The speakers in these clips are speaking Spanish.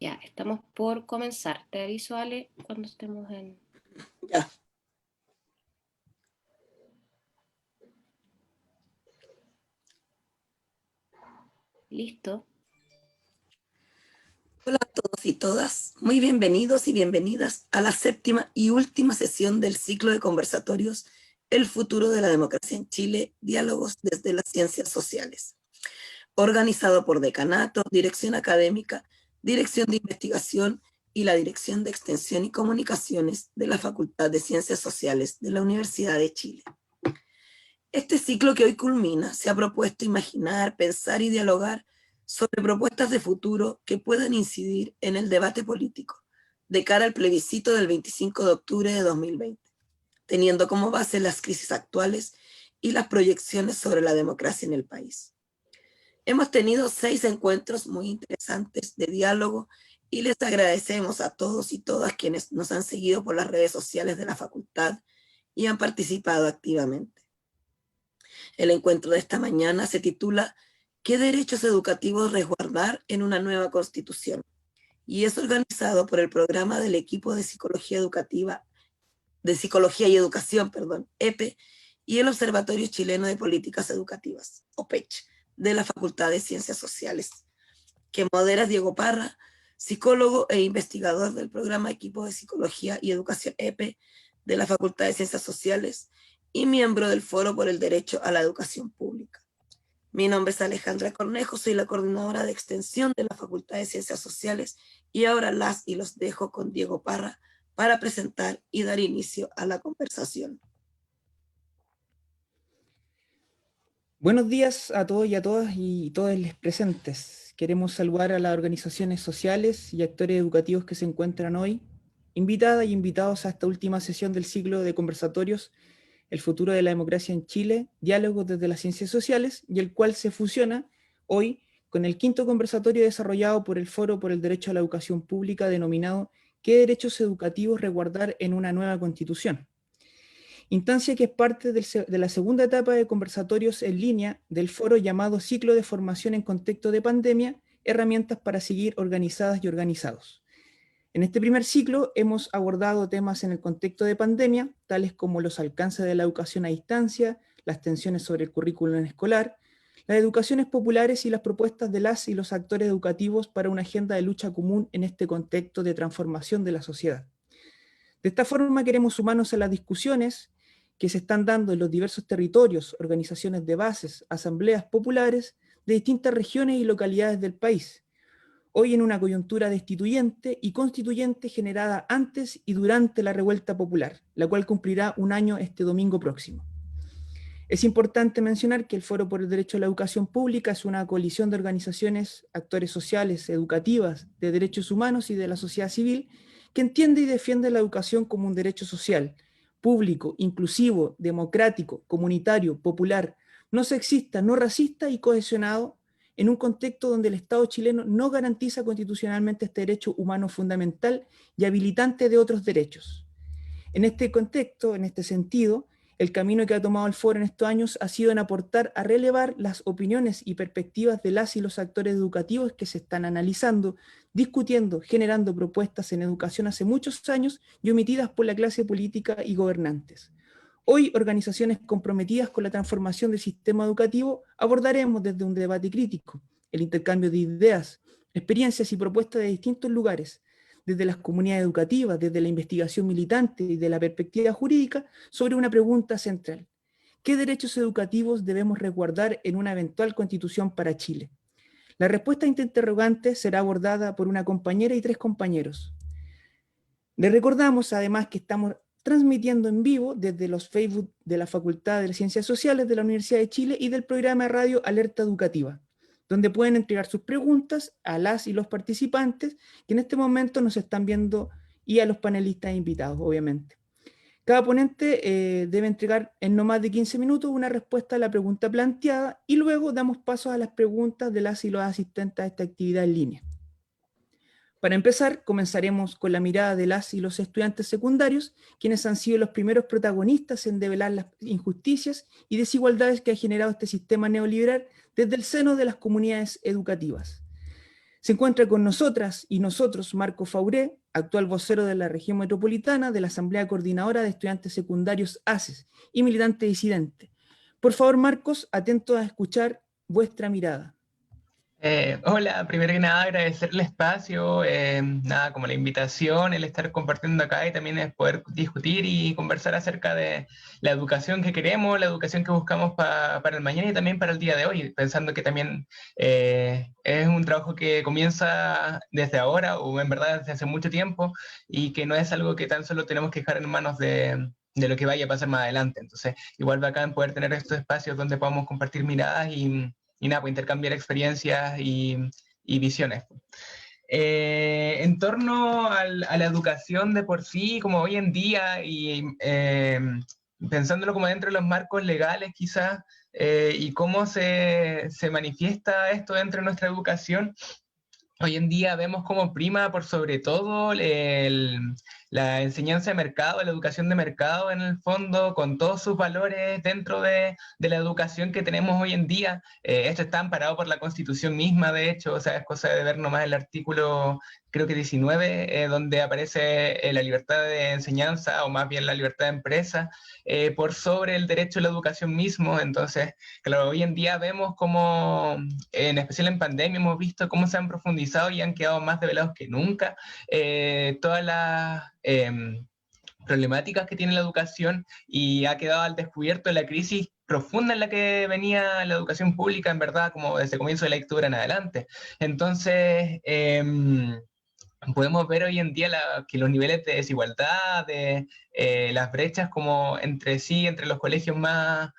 Ya, estamos por comenzar. Te aviso, Ale, cuando estemos en... Ya. ¿Listo? Hola a todos y todas. Muy bienvenidos y bienvenidas a la séptima y última sesión del ciclo de conversatorios El futuro de la democracia en Chile, diálogos desde las ciencias sociales, organizado por Decanato, Dirección Académica, Dirección de Investigación y la Dirección de Extensión y Comunicaciones de la Facultad de Ciencias Sociales de la Universidad de Chile. Este ciclo que hoy culmina se ha propuesto imaginar, pensar y dialogar sobre propuestas de futuro que puedan incidir en el debate político de cara al plebiscito del 25 de octubre de 2020, teniendo como base las crisis actuales y las proyecciones sobre la democracia en el país. Hemos tenido 6 encuentros muy interesantes de diálogo y les agradecemos a todos y todas quienes nos han seguido por las redes sociales de la facultad y han participado activamente. El encuentro de esta mañana se titula ¿Qué derechos educativos resguardar en una nueva constitución? Y es organizado por el programa del equipo de Psicología Educativa, de Psicología y Educación, EPE, y el Observatorio Chileno de Políticas Educativas, OPECH, de la Facultad de Ciencias Sociales, que modera Diego Parra, psicólogo e investigador del programa Equipo de Psicología y Educación EPE de la Facultad de Ciencias Sociales y miembro del Foro por el Derecho a la Educación Pública. Mi nombre es Alejandra Cornejo, soy la coordinadora de extensión de la Facultad de Ciencias Sociales y ahora las y los dejo con Diego Parra para presentar y dar inicio a la conversación. Buenos días a todos y a todas y todos los presentes. Queremos saludar a las organizaciones sociales y actores educativos que se encuentran hoy, invitadas y invitados a esta última sesión del ciclo de conversatorios El futuro de la democracia en Chile, diálogos desde las ciencias sociales, y el cual se fusiona hoy con el quinto conversatorio desarrollado por el Foro por el Derecho a la Educación Pública denominado ¿Qué derechos educativos resguardar en una nueva constitución? Instancia que es parte de la segunda etapa de conversatorios en línea del foro llamado Ciclo de Formación en Contexto de Pandemia, herramientas para seguir organizadas y organizados. En este primer ciclo hemos abordado temas en el contexto de pandemia, tales como los alcances de la educación a distancia, las tensiones sobre el currículum escolar, las educaciones populares y las propuestas de las y los actores educativos para una agenda de lucha común en este contexto de transformación de la sociedad. De esta forma queremos sumarnos a las discusiones que se están dando en los diversos territorios, organizaciones de bases, asambleas populares de distintas regiones y localidades del país, hoy en una coyuntura destituyente y constituyente generada antes y durante la revuelta popular, la cual cumplirá un año este domingo próximo. Es importante mencionar que el Foro por el Derecho a la Educación Pública es una coalición de organizaciones, actores sociales, educativas, de derechos humanos y de la sociedad civil que entiende y defiende la educación como un derecho social, público, inclusivo, democrático, comunitario, popular, no sexista, no racista y cohesionado en un contexto donde el Estado chileno no garantiza constitucionalmente este derecho humano fundamental y habilitante de otros derechos. En este contexto, en este sentido, el camino que ha tomado el foro en estos años ha sido en aportar a relevar las opiniones y perspectivas de las y los actores educativos que se están analizando, discutiendo, generando propuestas en educación hace muchos años y omitidas por la clase política y gobernantes. Hoy, organizaciones comprometidas con la transformación del sistema educativo, abordaremos desde un debate crítico el intercambio de ideas, experiencias y propuestas de distintos lugares, desde las comunidades educativas, desde la investigación militante y de la perspectiva jurídica, sobre una pregunta central. ¿Qué derechos educativos debemos resguardar en una eventual constitución para Chile? La respuesta a esta interrogante será abordada por una compañera y 3 compañeros. Les recordamos además que estamos transmitiendo en vivo desde los Facebook de la Facultad de Ciencias Sociales de la Universidad de Chile y del programa de radio Alerta Educativa, donde pueden entregar sus preguntas a las y los participantes que en este momento nos están viendo y a los panelistas invitados, obviamente. Cada ponente debe entregar en no más de 15 minutos una respuesta a la pregunta planteada y luego damos paso a las preguntas de las y los asistentes a esta actividad en línea. Para empezar, comenzaremos con la mirada de las y los estudiantes secundarios, quienes han sido los primeros protagonistas en develar las injusticias y desigualdades que ha generado este sistema neoliberal desde el seno de las comunidades educativas. Se encuentra con nosotras y nosotros Marco Fauré, actual vocero de la región metropolitana de la Asamblea Coordinadora de Estudiantes Secundarios ACES y militante disidente. Por favor, Marcos, atento a escuchar vuestra mirada. Hola, primero que nada agradecer el espacio, nada, como la invitación, el estar compartiendo acá y también es poder discutir y conversar acerca de la educación que queremos, la educación que buscamos para el mañana y también para el día de hoy, pensando que también es un trabajo que comienza desde ahora o en verdad desde hace mucho tiempo y que no es algo que tan solo tenemos que dejar en manos de lo que vaya a pasar más adelante. Entonces, igual bacán poder tener estos espacios donde podamos compartir miradas y nada, pues intercambiar experiencias y visiones. En torno a la educación de por sí, como hoy en día, y pensándolo como dentro de los marcos legales quizás, y cómo se manifiesta esto dentro de nuestra educación, hoy en día vemos como prima por sobre todo la enseñanza de mercado, la educación de mercado en el fondo, con todos sus valores dentro de la educación que tenemos hoy en día. Esto está amparado por la Constitución misma, de hecho, o sea, es cosa de ver nomás el artículo, creo que 19, donde aparece la libertad de enseñanza, o más bien la libertad de empresa, por sobre el derecho a la educación mismo. Entonces, claro, hoy en día vemos como, en especial en pandemia, hemos visto cómo se han profundizado y han quedado más develados que nunca todas las problemáticas que tiene la educación y ha quedado al descubierto la crisis profunda en la que venía la educación pública, en verdad, como desde el comienzo de la dictadura en adelante. Entonces, podemos ver hoy en día que los niveles de desigualdad, de las brechas como entre sí, entre los colegios más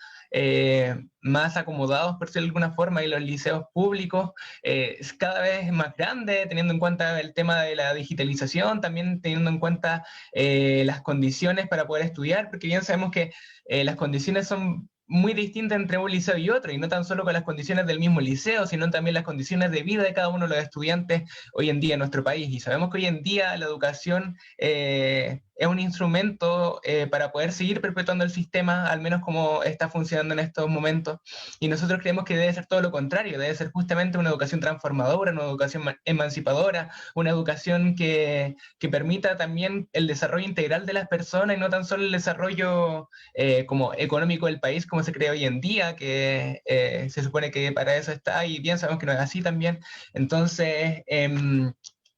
acomodados, por decirlo de alguna forma, y los liceos públicos, es cada vez más grande, teniendo en cuenta el tema de la digitalización, también teniendo en cuenta las condiciones para poder estudiar, porque bien sabemos que las condiciones son muy distinta entre un liceo y otro, y no tan solo con las condiciones del mismo liceo, sino también las condiciones de vida de cada uno de los estudiantes hoy en día en nuestro país. Y sabemos que hoy en día la educación es un instrumento para poder seguir perpetuando el sistema, al menos como está funcionando en estos momentos. Y nosotros creemos que debe ser todo lo contrario, debe ser justamente una educación transformadora, una educación emancipadora, una educación que permita también el desarrollo integral de las personas y no tan solo el desarrollo como económico del país, como se cree hoy en día, que se supone que para eso está, y bien sabemos que no es así también. Entonces,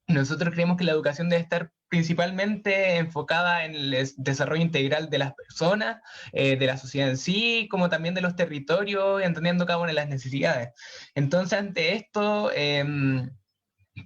nosotros creemos que la educación debe estar principalmente enfocada en el desarrollo integral de las personas, de la sociedad en sí, como también de los territorios, entendiendo cada una de las necesidades. Entonces, ante esto,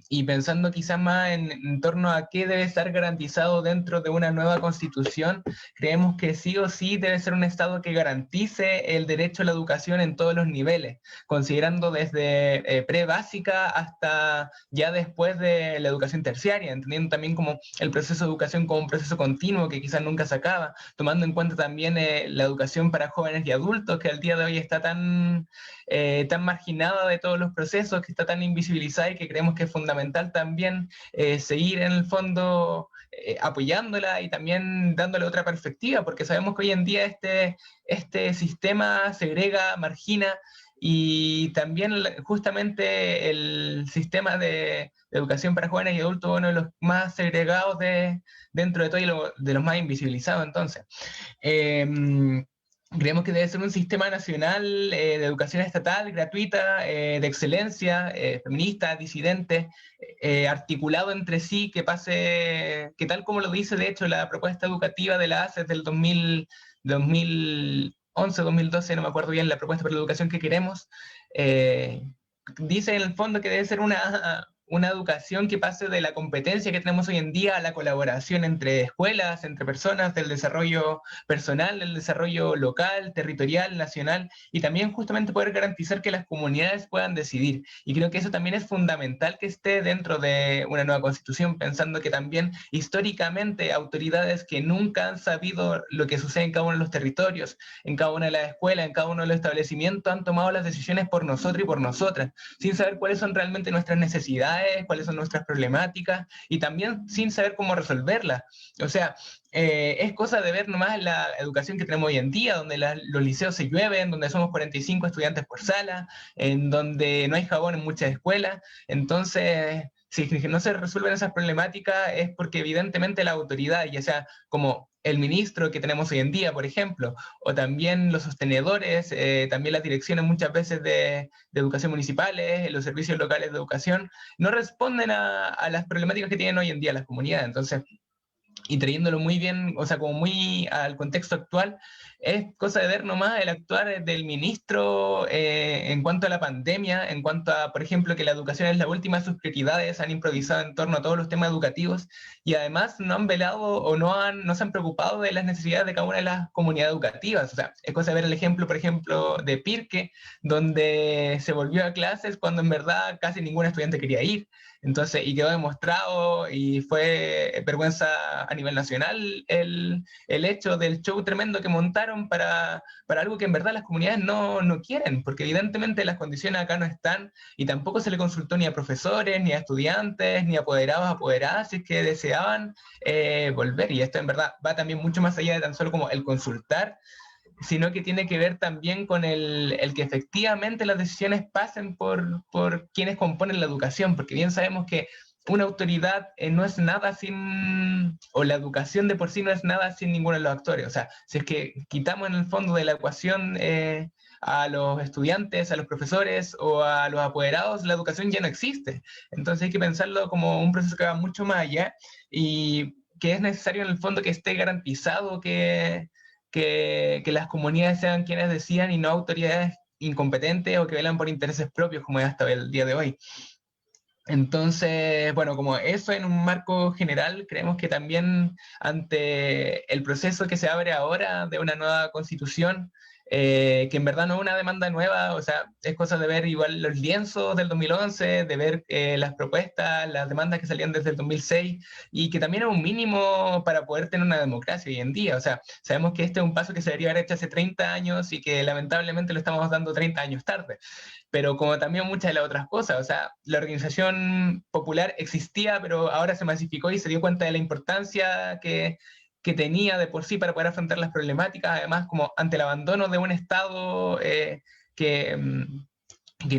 y pensando quizás más en torno a qué debe estar garantizado dentro de una nueva constitución, creemos que sí o sí debe ser un Estado que garantice el derecho a la educación en todos los niveles, considerando desde pre-básica hasta ya después de la educación terciaria, entendiendo también como el proceso de educación como un proceso continuo que quizás nunca se acaba, tomando en cuenta también la educación para jóvenes y adultos, que al día de hoy está tan marginada de todos los procesos, que está tan invisibilizada, y que creemos que es fundamental también seguir en el fondo apoyándola y también dándole otra perspectiva, porque sabemos que hoy en día este sistema segrega, margina, y también justamente el sistema de educación para jóvenes y adultos es uno de los más segregados dentro de todo y de los más invisibilizados. Entonces, creemos que debe ser un sistema nacional de educación estatal, gratuita, de excelencia, feminista, disidente, articulado entre sí, que pase, que tal como lo dice de hecho la propuesta educativa de la ACES del 2011, 2012, no me acuerdo bien, la propuesta para la educación que queremos, dice en el fondo que debe ser una educación que pase de la competencia que tenemos hoy en día a la colaboración entre escuelas, entre personas, del desarrollo personal, del desarrollo local, territorial, nacional, y también justamente poder garantizar que las comunidades puedan decidir. Y creo que eso también es fundamental que esté dentro de una nueva constitución, pensando que también históricamente autoridades que nunca han sabido lo que sucede en cada uno de los territorios, en cada una de las escuelas, en cada uno de los establecimientos, han tomado las decisiones por nosotros y por nosotras, sin saber cuáles son realmente nuestras necesidades, necesidades, cuáles son nuestras problemáticas, y también sin saber cómo resolverlas. O sea, es cosa de ver nomás la educación que tenemos hoy en día, donde los liceos se llueven, donde somos 45 estudiantes por sala, en donde no hay jabón en muchas escuelas. Entonces, si no se resuelven esas problemáticas es porque evidentemente la autoridad, ya sea como el ministro que tenemos hoy en día, por ejemplo, o también los sostenedores, también las direcciones muchas veces de educación municipales, los servicios locales de educación, no responden a las problemáticas que tienen hoy en día las comunidades. Entonces, y trayéndolo muy bien, o sea, como muy al contexto actual, es cosa de ver nomás el actuar del ministro en cuanto a la pandemia, en cuanto a, por ejemplo, que la educación es la última de sus prioridades, han improvisado en torno a todos los temas educativos, y además no han velado o no se han preocupado de las necesidades de cada una de las comunidades educativas. O sea, es cosa de ver el ejemplo, por ejemplo, de Pirque, donde se volvió a clases cuando en verdad casi ningún estudiante quería ir. Entonces, y quedó demostrado y fue vergüenza a nivel nacional el hecho del show tremendo que montaron para algo que en verdad las comunidades no quieren, porque evidentemente las condiciones acá no están, y tampoco se le consultó ni a profesores, ni a estudiantes, ni a apoderados, apoderadas, si es que deseaban volver. Y esto en verdad va también mucho más allá de tan solo como el consultar, sino que tiene que ver también con el que efectivamente las decisiones pasen por quienes componen la educación, porque bien sabemos que una autoridad no es nada sin, o la educación de por sí no es nada sin ninguno de los actores. O sea, si es que quitamos en el fondo de la ecuación a los estudiantes, a los profesores o a los apoderados, la educación ya no existe. Entonces hay que pensarlo como un proceso que va mucho más allá, y que es necesario en el fondo que esté garantizado que las comunidades sean quienes decidan y no autoridades incompetentes o que velan por intereses propios, como es hasta el día de hoy. Entonces, bueno, como eso en un marco general, creemos que también ante el proceso que se abre ahora de una nueva constitución, que en verdad no es una demanda nueva, o sea, es cosa de ver igual los lienzos del 2011, de ver las propuestas, las demandas que salían desde el 2006, y que también es un mínimo para poder tener una democracia hoy en día. O sea, sabemos que este es un paso que se debería haber hecho hace 30 años y que lamentablemente lo estamos dando 30 años tarde. Pero como también muchas de las otras cosas, o sea, la organización popular existía, pero ahora se masificó y se dio cuenta de la importancia que tenía de por sí para poder afrontar las problemáticas, además como ante el abandono de un Estado que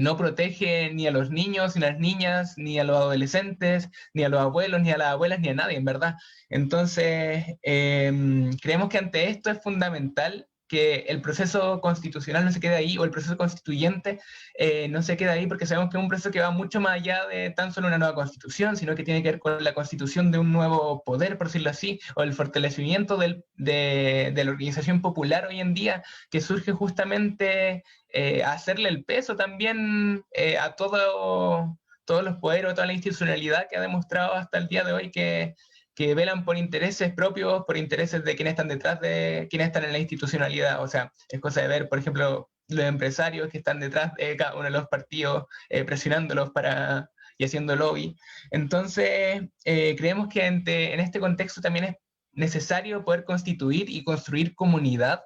no protege ni a los niños, ni a las niñas, ni a los adolescentes, ni a los abuelos, ni a las abuelas, ni a nadie, en verdad. Entonces, creemos que ante esto es fundamental que el proceso constitucional no se quede ahí, o el proceso constituyente no se quede ahí, porque sabemos que es un proceso que va mucho más allá de tan solo una nueva constitución, sino que tiene que ver con la constitución de un nuevo poder, por decirlo así, o el fortalecimiento de la organización popular hoy en día, que surge justamente a hacerle el peso también a todos los poderes, toda la institucionalidad que ha demostrado hasta el día de hoy que velan por intereses propios, por intereses de quienes están detrás de quienes están en la institucionalidad. O sea, es cosa de ver, por ejemplo, los empresarios que están detrás de cada uno de los partidos, presionándolos y haciendo lobby. Entonces, creemos que en este contexto también es necesario poder constituir y construir comunidad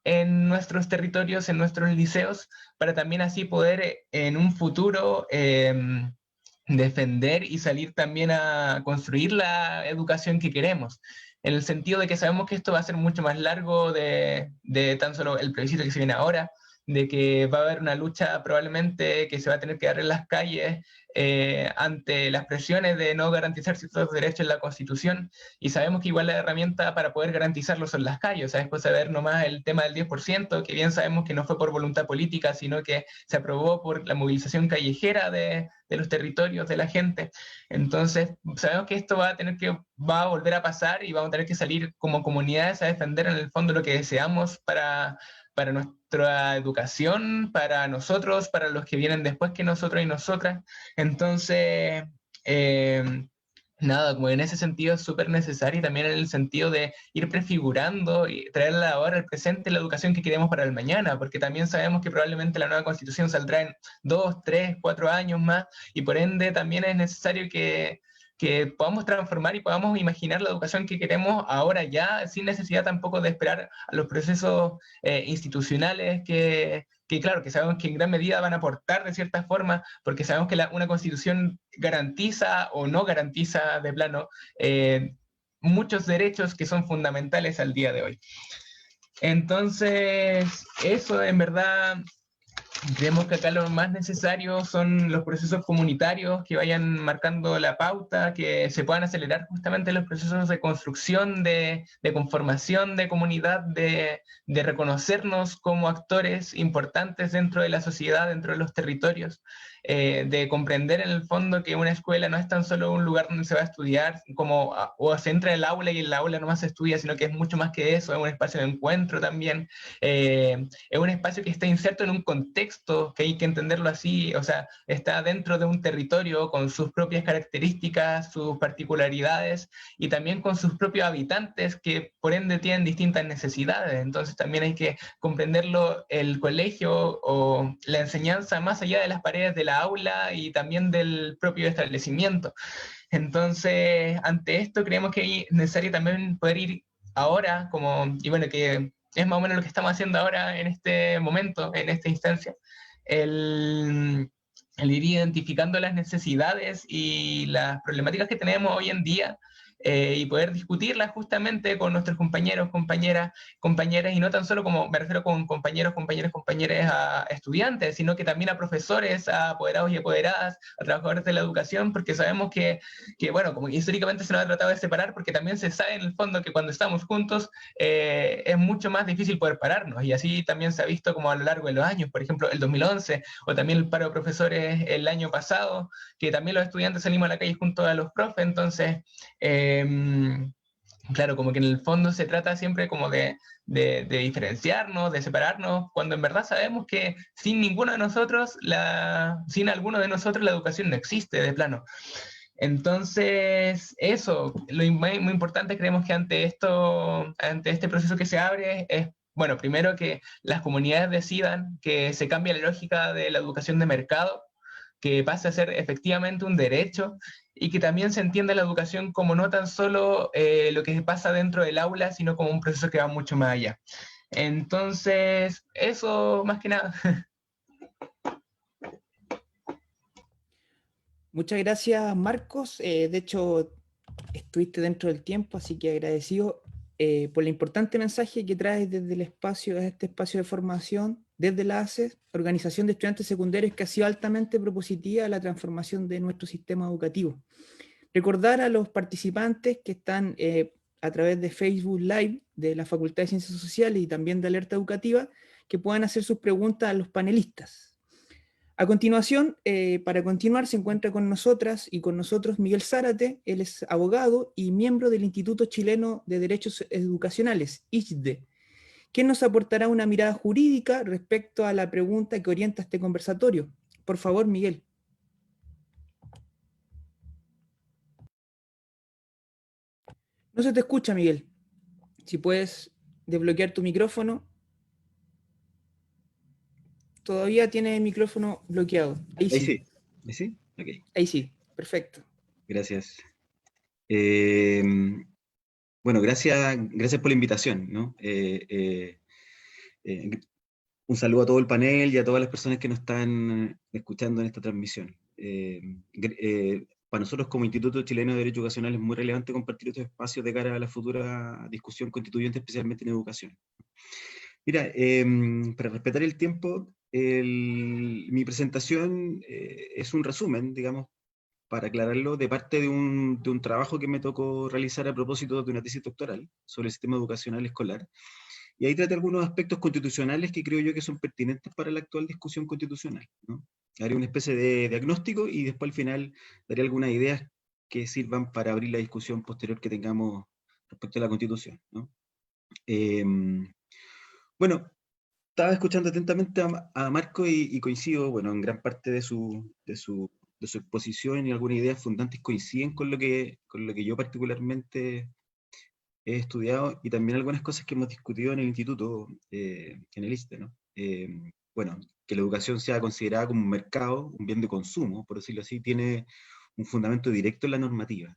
en nuestros territorios, en nuestros liceos, para también así poder en un futuro defender y salir también a construir la educación que queremos, en el sentido de que sabemos que esto va a ser mucho más largo de tan solo el plebiscito que se viene ahora, de que va a haber una lucha probablemente que se va a tener que dar en las calles ante las presiones de no garantizar ciertos derechos en la Constitución, y sabemos que igual la herramienta para poder garantizarlos son las calles. O sea, después de ver nomás el tema del 10%, que bien sabemos que no fue por voluntad política, sino que se aprobó por la movilización callejera de los territorios, de la gente. Entonces, sabemos que esto va a volver a pasar, y vamos a tener que salir como comunidades a defender en el fondo lo que deseamos para nuestra educación, para nosotros, para los que vienen después que nosotros y nosotras. Entonces, nada, como en ese sentido es súper necesario, y también en el sentido de ir prefigurando y traerla ahora al presente la educación que queremos para el mañana, porque también sabemos que probablemente la nueva constitución saldrá en 2, 3, 4 años más, y por ende también es necesario que podamos transformar y podamos imaginar la educación que queremos ahora ya, sin necesidad tampoco de esperar a los procesos institucionales que que claro, que sabemos que en gran medida van a aportar de cierta forma, porque sabemos que una constitución garantiza o no garantiza de plano muchos derechos que son fundamentales al día de hoy. Entonces, eso en verdad, creemos que acá lo más necesario son los procesos comunitarios que vayan marcando la pauta, que se puedan acelerar justamente los procesos de construcción, de conformación de comunidad, de reconocernos como actores importantes dentro de la sociedad, dentro de los territorios, de comprender en el fondo que una escuela no es tan solo un lugar donde se va a estudiar, como, o se entra en el aula y en el aula nomás se estudia, sino que es mucho más que eso, es un espacio de encuentro también, es un espacio que está inserto en un contexto, que hay que entenderlo así, o sea, está dentro de un territorio con sus propias características, sus particularidades, y también con sus propios habitantes, que por ende tienen distintas necesidades. Entonces también hay que comprenderlo, el colegio o la enseñanza más allá de las paredes de la aula y también del propio establecimiento. Entonces, ante esto creemos que es necesario también poder ir ahora, y bueno, que es más o menos lo que estamos haciendo ahora en este momento, en esta instancia, el ir identificando las necesidades y las problemáticas que tenemos hoy en día, y poder discutirlas justamente con nuestros compañeros, compañeras, y no tan solo como, me refiero con compañeros, compañeras a estudiantes, sino que también a profesores, a apoderados y apoderadas, a trabajadores de la educación, porque sabemos que bueno, como históricamente se nos ha tratado de separar, porque también se sabe en el fondo que cuando estamos juntos es mucho más difícil poder pararnos, y así también se ha visto como a lo largo de los años, por ejemplo, el 2011, o también el paro de profesores el año pasado, que también los estudiantes salimos a la calle junto a los profes. Entonces, claro, como que en el fondo se trata siempre como de diferenciarnos, de separarnos, cuando en verdad sabemos que sin ninguno de nosotros, sin alguno de nosotros, la educación no existe de plano. Entonces, eso, muy importante, creemos que ante este proceso que se abre, es, bueno, primero que las comunidades decidan, que se cambie la lógica de la educación de mercado, que pase a ser efectivamente un derecho, y que también se entienda la educación como no tan solo lo que pasa dentro del aula, sino como un proceso que va mucho más allá. Entonces, eso más que nada. Muchas gracias, Marcos. De hecho, estuviste dentro del tiempo, así que agradecido por el importante mensaje que traes desde el espacio, este espacio de formación, desde la ACES, Organización de Estudiantes Secundarios, que ha sido altamente propositiva a la transformación de nuestro sistema educativo. Recordar a los participantes que están a través de Facebook Live de la Facultad de Ciencias Sociales y también de Alerta Educativa, que puedan hacer sus preguntas a los panelistas. A continuación, para continuar, se encuentra con nosotras y con nosotros Miguel Zárate. Él es abogado y miembro del Instituto Chileno de Derechos Educacionales, ICHDE, quien nos aportará una mirada jurídica respecto a la pregunta que orienta este conversatorio. Por favor, Miguel. No se te escucha, Miguel. Si puedes desbloquear tu micrófono. Todavía tiene el micrófono bloqueado. Ahí sí. ¿Ahí sí? Ok. Ahí sí, perfecto. Gracias. Bueno, gracias por la invitación, ¿no? Un saludo a todo el panel y a todas las personas que nos están escuchando en esta transmisión. Para nosotros como Instituto Chileno de Derecho Educacional es muy relevante compartir estos espacios de cara a la futura discusión constituyente, especialmente en educación. Mira, para respetar el tiempo, mi presentación es un resumen, digamos, para aclararlo, de parte de un trabajo que me tocó realizar a propósito de una tesis doctoral sobre el sistema educacional escolar. Y ahí traté algunos aspectos constitucionales que creo yo que son pertinentes para la actual discusión constitucional, ¿no? Haré una especie de diagnóstico y después al final daré algunas ideas que sirvan para abrir la discusión posterior que tengamos respecto a la Constitución, ¿no? Bueno, estaba escuchando atentamente a Marco y coincido, bueno, en gran parte de su exposición, y algunas ideas fundantes coinciden con lo que yo particularmente he estudiado, y también algunas cosas que hemos discutido en el instituto, en el ISTE, ¿no? Bueno, que la educación sea considerada como un mercado, un bien de consumo, por decirlo así, tiene un fundamento directo en la normativa.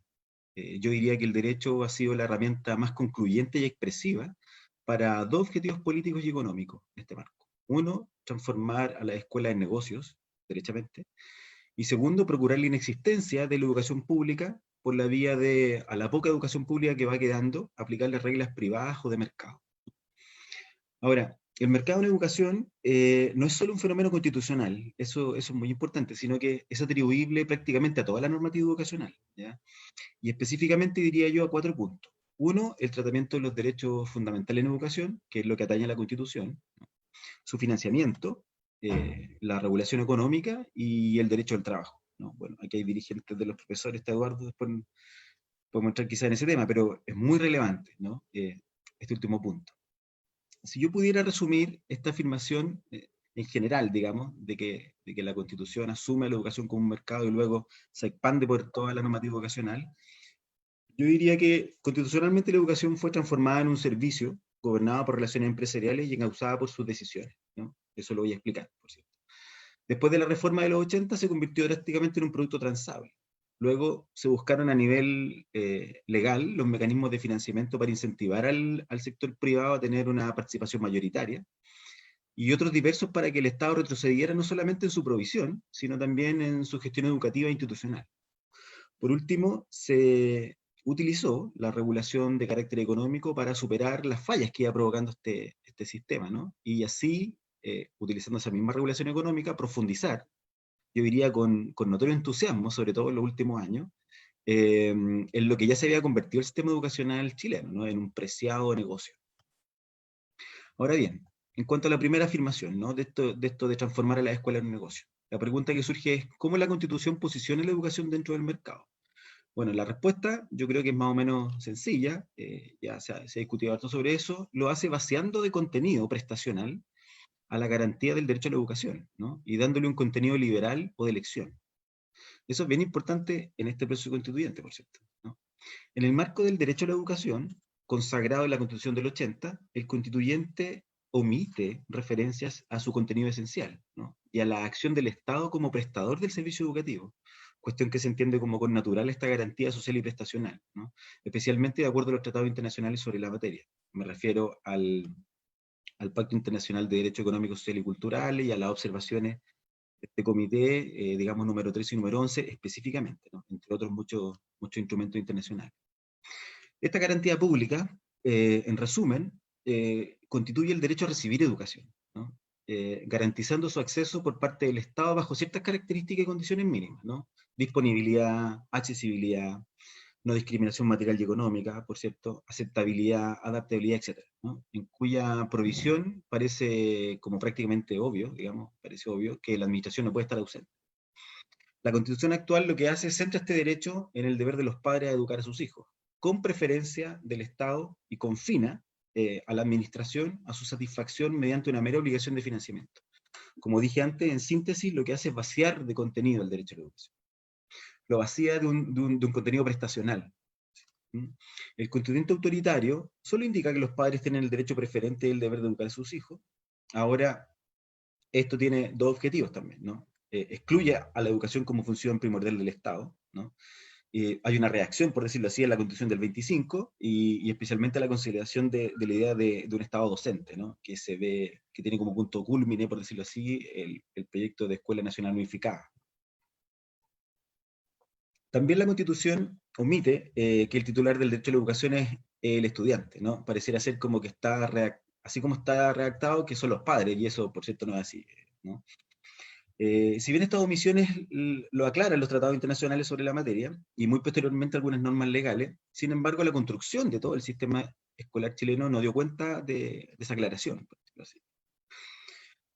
Yo diría que el derecho ha sido la herramienta más concluyente y expresiva para dos objetivos políticos y económicos en este marco. Uno, transformar a la escuela en negocios, derechamente. Y segundo, procurar la inexistencia de la educación pública por la vía de, a la poca educación pública que va quedando, aplicar las reglas privadas o de mercado. Ahora, el mercado en educación no es solo un fenómeno constitucional, eso es muy importante, sino que es atribuible prácticamente a toda la normativa educacional, ¿ya? Y específicamente diría yo a 4 puntos. Uno, el tratamiento de los derechos fundamentales en educación, que es lo que atañe a la Constitución, ¿no? Su financiamiento, la regulación económica y el derecho al trabajo, ¿no? Bueno, aquí hay dirigentes de los profesores, está Eduardo, después podemos entrar quizá en ese tema, pero es muy relevante, ¿no? Este último punto. Si yo pudiera resumir esta afirmación en general, digamos, de que la Constitución asume la educación como un mercado y luego se expande por toda la normativa educacional, yo diría que constitucionalmente la educación fue transformada en un servicio gobernado por relaciones empresariales y encauzada por sus decisiones, ¿no? Eso lo voy a explicar, por cierto. Después de la reforma de los 80 se convirtió drásticamente en un producto transable. Luego se buscaron a nivel legal los mecanismos de financiamiento para incentivar al sector privado a tener una participación mayoritaria, y otros diversos para que el Estado retrocediera no solamente en su provisión, sino también en su gestión educativa e institucional. Por último, se utilizó la regulación de carácter económico para superar las fallas que iba provocando este sistema, ¿no? Y así, utilizando esa misma regulación económica, profundizar, yo diría con notorio entusiasmo, sobre todo en los últimos años, en lo que ya se había convertido el sistema educacional chileno, ¿no? En un preciado negocio. Ahora bien, en cuanto a la primera afirmación, ¿no? de esto de transformar a la escuela en un negocio, la pregunta que surge es, ¿cómo la Constitución posiciona la educación dentro del mercado? Bueno, la respuesta yo creo que es más o menos sencilla, ya se ha discutido harto sobre eso, lo hace vaciando de contenido prestacional a la garantía del derecho a la educación, ¿no? Y dándole un contenido liberal o de elección. Eso es bien importante en este proceso constituyente, por cierto, ¿no? En el marco del derecho a la educación, consagrado en la Constitución del 80, el constituyente omite referencias a su contenido esencial, ¿no? Y a la acción del Estado como prestador del servicio educativo, cuestión que se entiende como connatural esta garantía social y prestacional, ¿no? Especialmente de acuerdo a los tratados internacionales sobre la materia. Me refiero al Pacto Internacional de Derecho Económico, Social y Cultural y a las observaciones de este comité, digamos, número 3 y número 11 específicamente, ¿no? Entre otros muchos instrumentos internacionales. Esta garantía pública, en resumen, constituye el derecho a recibir educación, ¿no? Garantizando su acceso por parte del Estado bajo ciertas características y condiciones mínimas, ¿no? Disponibilidad, accesibilidad, no discriminación material y económica, por cierto, aceptabilidad, adaptabilidad, etc., ¿no? En cuya provisión parece como prácticamente obvio, digamos, parece obvio que la administración no puede estar ausente. La Constitución actual lo que hace es centra este derecho en el deber de los padres a educar a sus hijos, con preferencia del Estado y confina a la administración a su satisfacción mediante una mera obligación de financiamiento. Como dije antes, en síntesis, lo que hace es vaciar de contenido el derecho a la educación. Lo vacía de un contenido prestacional. El constituyente autoritario solo indica que los padres tienen el derecho preferente y el deber de educar a sus hijos. Ahora, esto tiene dos objetivos también, ¿no? Excluye a la educación como función primordial del Estado, ¿no? Hay una reacción, por decirlo así, a la Constitución del 25 y especialmente a la consideración de la idea de un Estado docente, ¿no? Que se ve, que tiene como punto culmine, por decirlo así, el proyecto de Escuela Nacional Unificada. También la Constitución omite que el titular del derecho a la educación es el estudiante, ¿no? Pareciera ser como que está, así como está redactado, que son los padres, y eso, por cierto, no es así, ¿no? Si bien estas omisiones lo aclaran los tratados internacionales sobre la materia, y muy posteriormente algunas normas legales, sin embargo la construcción de todo el sistema escolar chileno no dio cuenta de esa aclaración, por decirlo así.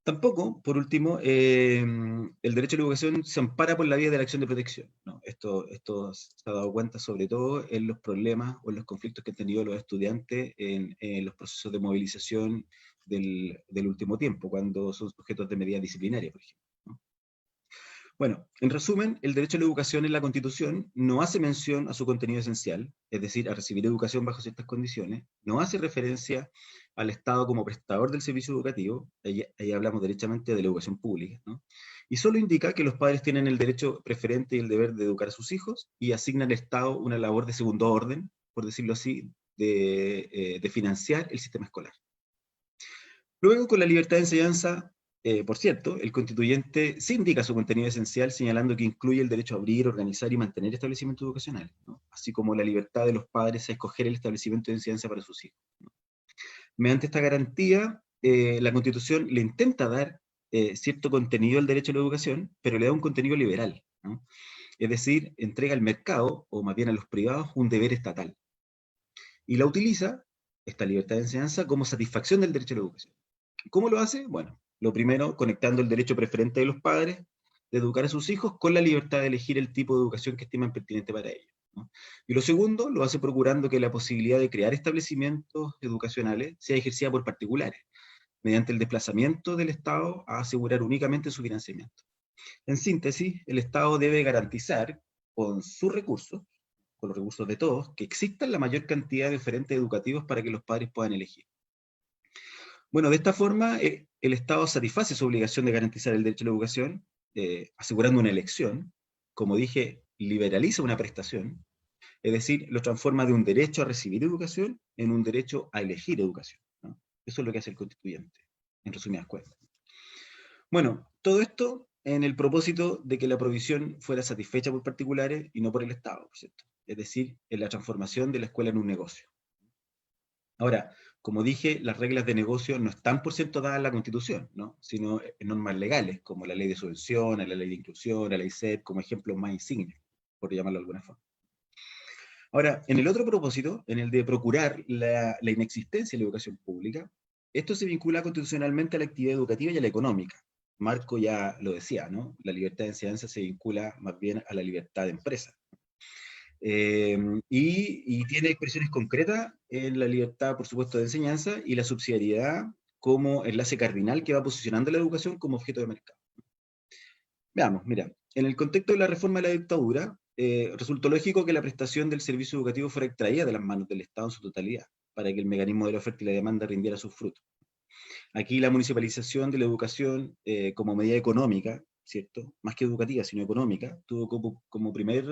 Tampoco, por último, el derecho a la educación se ampara por la vía de la acción de protección, ¿no? Esto se ha dado cuenta sobre todo en los problemas o en los conflictos que han tenido los estudiantes en los procesos de movilización del último tiempo, cuando son sujetos de medidas disciplinarias, por ejemplo, ¿no? Bueno, en resumen, el derecho a la educación en la Constitución no hace mención a su contenido esencial, es decir, a recibir educación bajo ciertas condiciones, no hace referencia al Estado como prestador del servicio educativo, ahí hablamos derechamente de la educación pública, ¿no? Y solo indica que los padres tienen el derecho preferente y el deber de educar a sus hijos y asigna al Estado una labor de segundo orden, por decirlo así, de financiar el sistema escolar. Luego, con la libertad de enseñanza, por cierto, el constituyente sí indica su contenido esencial, señalando que incluye el derecho a abrir, organizar y mantener establecimientos educacionales, ¿no? Así como la libertad de los padres a escoger el establecimiento de enseñanza para sus hijos, ¿no? Mediante esta garantía, la Constitución le intenta dar cierto contenido al derecho a la educación, pero le da un contenido liberal, ¿no? Es decir, entrega al mercado, o más bien a los privados, un deber estatal. Y la utiliza, esta libertad de enseñanza, como satisfacción del derecho a la educación. ¿Cómo lo hace? Bueno, lo primero, conectando el derecho preferente de los padres de educar a sus hijos con la libertad de elegir el tipo de educación que estiman pertinente para ellos, ¿no? Y lo segundo, lo hace procurando que la posibilidad de crear establecimientos educacionales sea ejercida por particulares, mediante el desplazamiento del Estado a asegurar únicamente su financiamiento. En síntesis, el Estado debe garantizar con sus recursos, con los recursos de todos, que existan la mayor cantidad de oferentes educativos para que los padres puedan elegir. Bueno, de esta forma, el Estado satisface su obligación de garantizar el derecho a la educación, asegurando una elección, como dije, liberaliza una prestación, es decir, lo transforma de un derecho a recibir educación en un derecho a elegir educación, ¿no? Eso es lo que hace el constituyente, en resumidas cuentas. Bueno, todo esto en el propósito de que la provisión fuera satisfecha por particulares y no por el Estado, ¿cierto? Es decir, en la transformación de la escuela en un negocio. Ahora, como dije, las reglas de negocio no están por cierto dadas en la Constitución, ¿no? Sino en normas legales, como la ley de subvención, la ley de inclusión, la ley CEP, como ejemplos más insignes, por llamarlo de alguna forma. Ahora, en el otro propósito, en el de procurar la inexistencia de la educación pública, esto se vincula constitucionalmente a la actividad educativa y a la económica. Marco ya lo decía, ¿no? La libertad de enseñanza se vincula más bien a la libertad de empresa. Y tiene expresiones concretas en la libertad, por supuesto, de enseñanza y la subsidiariedad como enlace cardinal que va posicionando la educación como objeto de mercado. Veamos, mira, en el contexto de la reforma de la dictadura, resultó lógico que la prestación del servicio educativo fuera extraída de las manos del Estado en su totalidad, para que el mecanismo de la oferta y la demanda rindiera sus frutos. Aquí la municipalización de la educación como medida económica, ¿cierto? Más que educativa, sino económica, tuvo como primer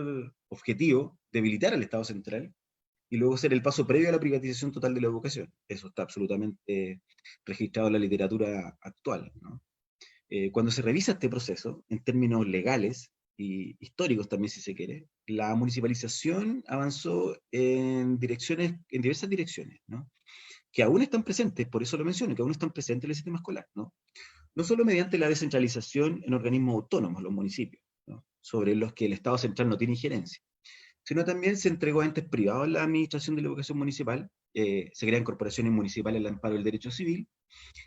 objetivo debilitar al Estado central y luego ser el paso previo a la privatización total de la educación. Eso está absolutamente registrado en la literatura actual, ¿no? Cuando se revisa este proceso, en términos legales y históricos también, si se quiere, la municipalización avanzó en diversas direcciones, ¿no? Que aún están presentes, por eso lo menciono, que aún están presentes en el sistema escolar, ¿no? No solo mediante la descentralización en organismos autónomos, los municipios, ¿no? Sobre los que el Estado central no tiene injerencia, sino también se entregó a entes privados la administración de la educación municipal, se crean corporaciones municipales al amparo del derecho civil,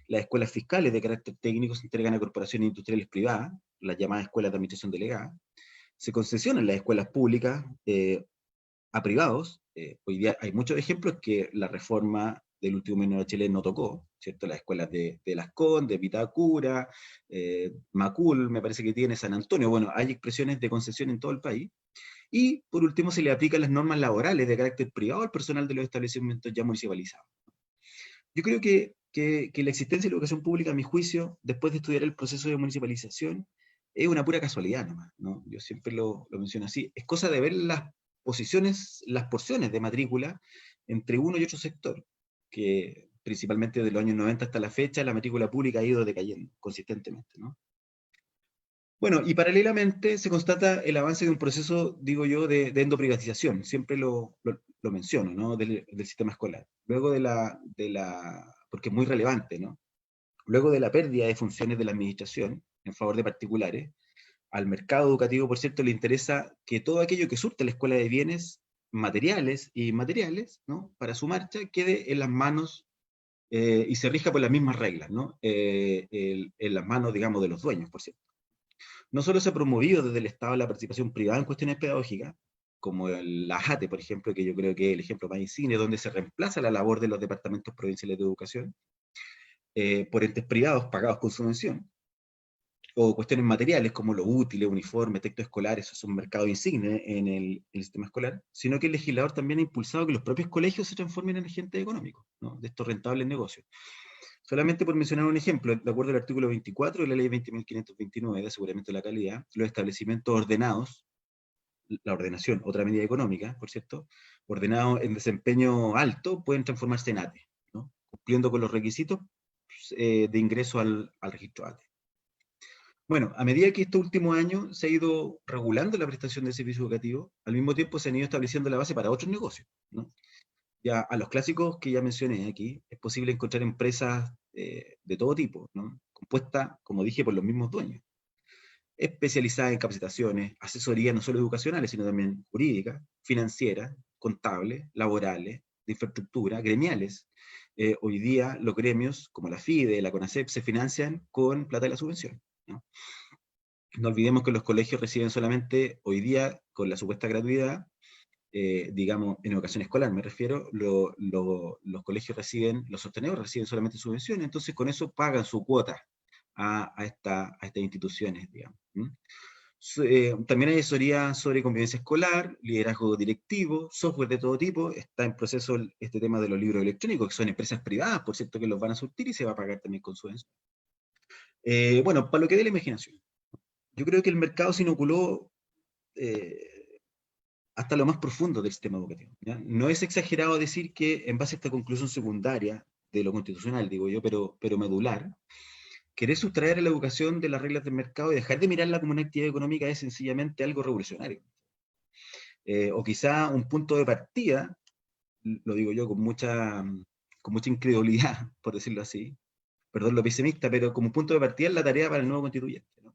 las escuelas fiscales de carácter técnico se entregan a corporaciones industriales privadas, las llamadas escuelas de administración delegada, se concesionan las escuelas públicas a privados. Hoy día hay muchos ejemplos que la reforma del último gobierno de Chile no tocó, ¿cierto? Las escuelas de Las Condes, Vitacura, Macul, me parece que tiene San Antonio. Bueno, hay expresiones de concesión en todo el país. Y, por último, se le aplican las normas laborales de carácter privado al personal de los establecimientos ya municipalizados. Yo creo que la existencia de la educación pública, a mi juicio, después de estudiar el proceso de municipalización, es una pura casualidad nomás, ¿no? Yo siempre lo menciono así. Es cosa de ver las porciones de matrícula entre uno y otro sector, que principalmente desde los años 90 hasta la fecha, la matrícula pública ha ido decayendo consistentemente, ¿no? Bueno, y paralelamente se constata el avance de un proceso, digo yo, de endoprivatización, siempre lo menciono, ¿no? Del sistema escolar. Luego porque es muy relevante, ¿no? Luego de la pérdida de funciones de la administración en favor de particulares, al mercado educativo, por cierto, le interesa que todo aquello que surte la escuela de bienes materiales e inmateriales, ¿no? Para su marcha, quede en las manos y se rija por las mismas reglas, ¿no? En las manos, digamos, de los dueños, por cierto. No solo se ha promovido desde el Estado la participación privada en cuestiones pedagógicas, como la AJATE, por ejemplo, que yo creo que es el ejemplo más insigne, donde se reemplaza la labor de los departamentos provinciales de educación por entes privados pagados con subvención, o cuestiones materiales como los útiles, uniformes, textos escolares, eso es un mercado insigne en el sistema escolar, sino que el legislador también ha impulsado que los propios colegios se transformen en agentes económicos, ¿no? De estos rentables negocios. Solamente por mencionar un ejemplo, de acuerdo al artículo 24 de la ley 20.529 de aseguramiento de la calidad, los establecimientos ordenados, la ordenación, otra medida económica, por cierto, ordenados en desempeño alto, pueden transformarse en ATE, ¿no? Cumpliendo con los requisitos de ingreso al registro ATE. Bueno, a medida que estos últimos años se ha ido regulando la prestación de servicios educativos, al mismo tiempo se han ido estableciendo la base para otros negocios, ¿no? Ya a los clásicos que ya mencioné aquí, es posible encontrar empresas de todo tipo, ¿no? Compuestas, como dije, por los mismos dueños, especializadas en capacitaciones, asesorías no solo educacionales, sino también jurídicas, financieras, contables, laborales, de infraestructura, gremiales. Hoy día los gremios, como la FIDE, la CONACEP, se financian con plata de la subvención, ¿no? No olvidemos que los colegios reciben solamente, hoy día, con la supuesta gratuidad, digamos, en educación escolar me refiero, los colegios reciben, los sostenedores reciben solamente subvenciones, entonces con eso pagan su cuota a estas instituciones, digamos. También hay asesoría sobre convivencia escolar, liderazgo directivo, software de todo tipo. Está en proceso este tema de los libros electrónicos, que son empresas privadas, por cierto, que los van a surtir y se va a pagar también con subvención. Bueno, para lo que dé la imaginación. Yo creo que el mercado se inoculó hasta lo más profundo del sistema educativo, ¿ya? No es exagerado decir que, en base a esta conclusión secundaria de lo constitucional, digo yo, pero medular, querer sustraer a la educación de las reglas del mercado y dejar de mirarla como una actividad económica es sencillamente algo revolucionario. O quizá un punto de partida, lo digo yo con mucha incredulidad, por decirlo así, perdón lo pesimista, pero como punto de partida es la tarea para el nuevo constituyente, ¿no?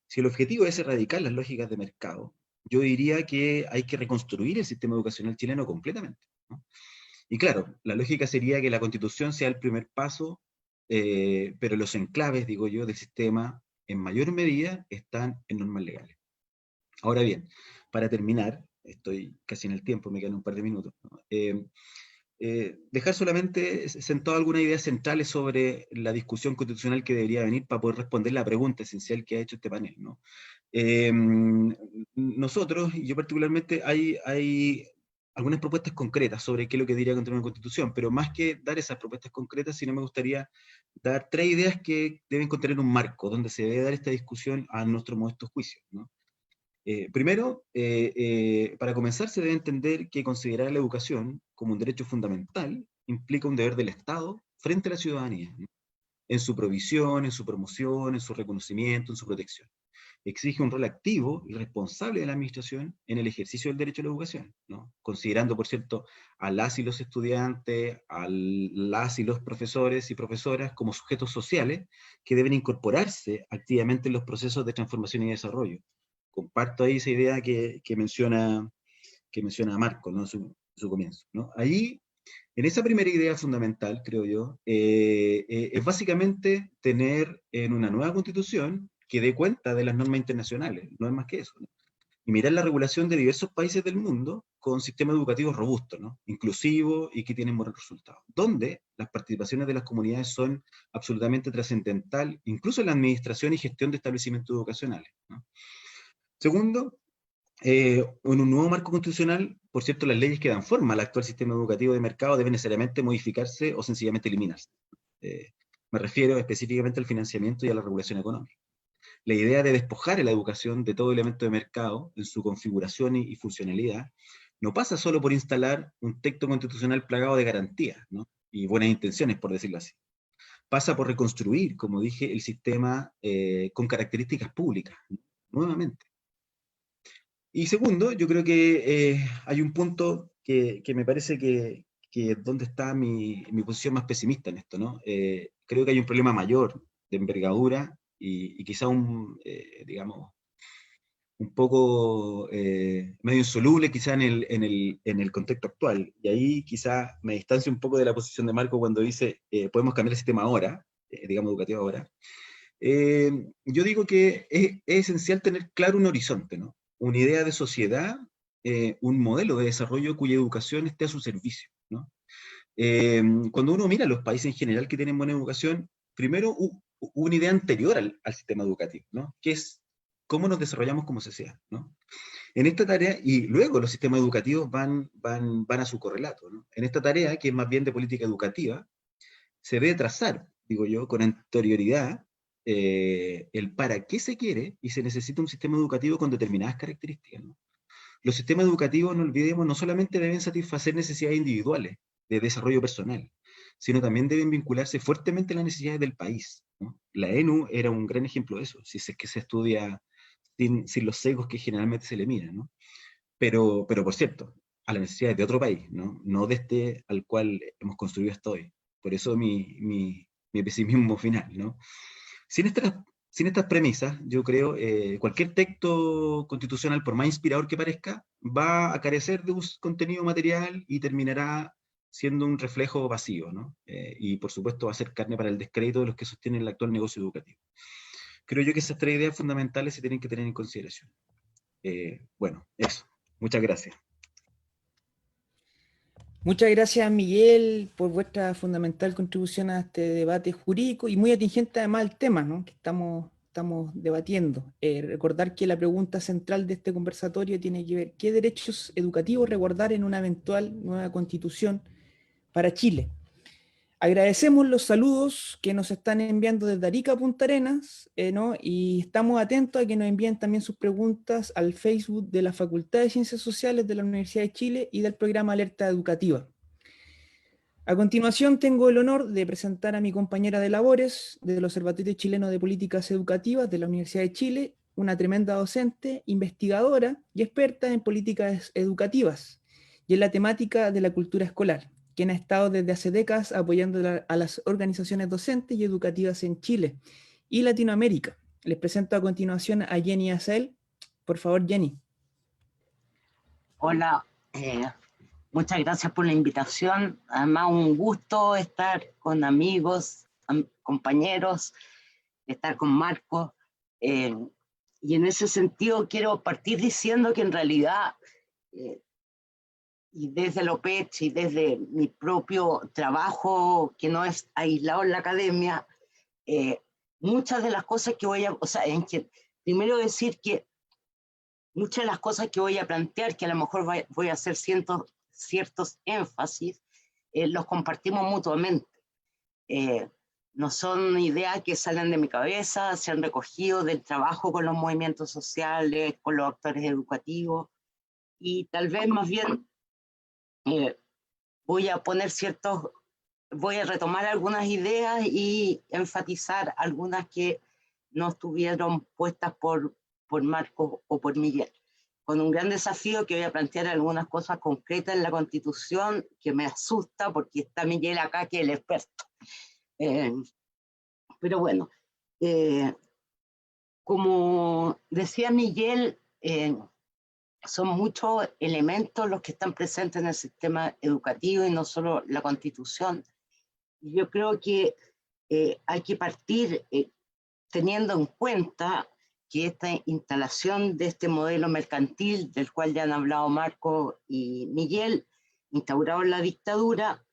Si el objetivo es erradicar las lógicas de mercado, yo diría que hay que reconstruir el sistema educacional chileno completamente, ¿no? Y claro, la lógica sería que la Constitución sea el primer paso, pero los enclaves, digo yo, del sistema, en mayor medida, están en normas legales. Ahora bien, para terminar, estoy casi en el tiempo, me quedan un par de minutos, ¿no? Dejar solamente sentado algunas ideas centrales sobre la discusión constitucional que debería venir para poder responder la pregunta esencial que ha hecho este panel, ¿no? Nosotros, y yo particularmente, hay algunas propuestas concretas sobre qué es lo que debería contener una constitución, pero más que dar esas propuestas concretas, sí me gustaría dar 3 ideas que deben contener un marco donde se debe dar esta discusión a nuestro modesto juicio, ¿no? Primero, para comenzar, se debe entender que considerar la educación como un derecho fundamental implica un deber del Estado frente a la ciudadanía, ¿no? En su provisión, en su promoción, en su reconocimiento, en su protección. Exige un rol activo y responsable de la administración en el ejercicio del derecho a la educación, ¿no? Considerando, por cierto, a las y los estudiantes, a las y los profesores y profesoras como sujetos sociales que deben incorporarse activamente en los procesos de transformación y desarrollo. Comparto ahí esa idea que menciona Marco, ¿no? En su comienzo, ¿no? Ahí, en esa primera idea fundamental, creo yo, es básicamente tener en una nueva constitución que dé cuenta de las normas internacionales, no es más que eso, ¿no? Y mirar la regulación de diversos países del mundo con sistemas educativos robustos, ¿no? Inclusivos y que tienen buenos resultados, donde las participaciones de las comunidades son absolutamente trascendental, incluso en la administración y gestión de establecimientos educacionales, ¿no? Segundo, en un nuevo marco constitucional, por cierto, las leyes que dan forma al actual sistema educativo de mercado deben necesariamente modificarse o sencillamente eliminarse. Me refiero específicamente al financiamiento y a la regulación económica. La idea de despojar a la educación de todo elemento de mercado en su configuración y funcionalidad no pasa solo por instalar un texto constitucional plagado de garantías, ¿no? Y buenas intenciones, por decirlo así. Pasa por reconstruir, como dije, el sistema con características públicas, ¿no? Nuevamente. Y segundo, yo creo que hay un punto que me parece que donde está mi posición más pesimista en esto, ¿no? Creo que hay un problema mayor de envergadura y quizá digamos, un poco medio insoluble quizá en el contexto actual. Y ahí quizá me distancio un poco de la posición de Marco cuando dice podemos cambiar el sistema ahora, digamos educativo ahora. Yo digo que es esencial tener claro un horizonte, ¿no? Una idea de sociedad, un modelo de desarrollo cuya educación esté a su servicio, ¿no? Cuando uno mira los países en general que tienen buena educación, primero una idea anterior al sistema educativo, ¿no? Que es cómo nos desarrollamos como sociedad, ¿no? En esta tarea, y luego los sistemas educativos van a su correlato, ¿no? En esta tarea, que es más bien de política educativa, se debe trazar, digo yo, con anterioridad, el para qué se quiere y se necesita un sistema educativo con determinadas características, ¿no? Los sistemas educativos, no olvidemos, no solamente deben satisfacer necesidades individuales de desarrollo personal, sino también deben vincularse fuertemente a las necesidades del país, ¿no? La ENU era un gran ejemplo de eso, si es que se estudia sin los sesgos que generalmente se le miran, ¿no? Pero por cierto, a las necesidades de otro país, ¿no? No de este al cual hemos construido hasta hoy. Por eso mi pesimismo final, ¿no? Sin estas premisas, yo creo, cualquier texto constitucional, por más inspirador que parezca, va a carecer de un contenido material y terminará siendo un reflejo vacío, ¿no? Y por supuesto va a ser carne para el descrédito de los que sostienen el actual negocio educativo. Creo yo que esas tres ideas fundamentales se tienen que tener en consideración. Bueno, eso. Muchas gracias. Muchas gracias, Miguel, por vuestra fundamental contribución a este debate jurídico y muy atingente además al tema, ¿no?, que estamos debatiendo. Recordar que la pregunta central de este conversatorio tiene que ver qué derechos educativos resguardar en una eventual nueva constitución para Chile. Agradecemos los saludos que nos están enviando desde Arica a Punta Arenas, ¿no? Y estamos atentos a que nos envíen también sus preguntas al Facebook de la Facultad de Ciencias Sociales de la Universidad de Chile y del programa Alerta Educativa. A continuación tengo el honor de presentar a mi compañera de labores del Observatorio Chileno de Políticas Educativas de la Universidad de Chile, una tremenda docente, investigadora y experta en políticas educativas y en la temática de la cultura escolar, quien ha estado desde hace décadas apoyando a las organizaciones docentes y educativas en Chile y Latinoamérica. Les presento a continuación a Jenny Azel. Por favor, Jenny. Hola, muchas gracias por la invitación. Además, un gusto estar con amigos, compañeros, estar con Marco. Y en ese sentido quiero partir diciendo que en realidad, y desde el OPECH y desde mi propio trabajo, que no es aislado en la academia, muchas de las cosas que voy a, primero decir que muchas de las cosas que voy a plantear, que a lo mejor voy a hacer ciertos énfasis, los compartimos mutuamente. No son ideas que salen de mi cabeza, se han recogido del trabajo con los movimientos sociales, con los actores educativos, y tal vez más bien voy a retomar algunas ideas y enfatizar algunas que no estuvieron puestas por Marco o por Miguel, con un gran desafío que voy a plantear algunas cosas concretas en la Constitución que me asusta porque está Miguel acá, que es el experto. Pero bueno, como decía Miguel, son muchos elementos los que están presentes en el sistema educativo y no solo la Constitución. Yo creo que hay que partir teniendo en cuenta que esta instalación de este modelo mercantil, del cual ya han hablado Marco y Miguel, instaurado en la dictadura,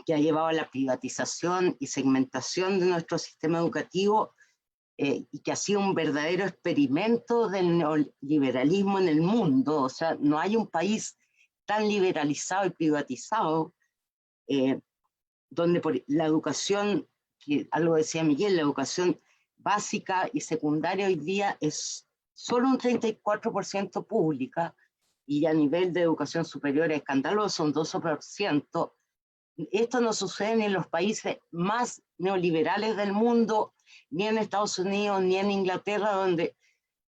que ha llevado a la privatización y segmentación de nuestro sistema educativo, y que ha sido un verdadero experimento del neoliberalismo en el mundo. O sea, no hay un país tan liberalizado y privatizado, donde por la educación, que algo decía Miguel, la educación básica y secundaria hoy día es solo un 34% pública, y a nivel de educación superior es escandaloso, un 12%. Esto no sucede ni en los países más neoliberales del mundo, ni en Estados Unidos, ni en Inglaterra, donde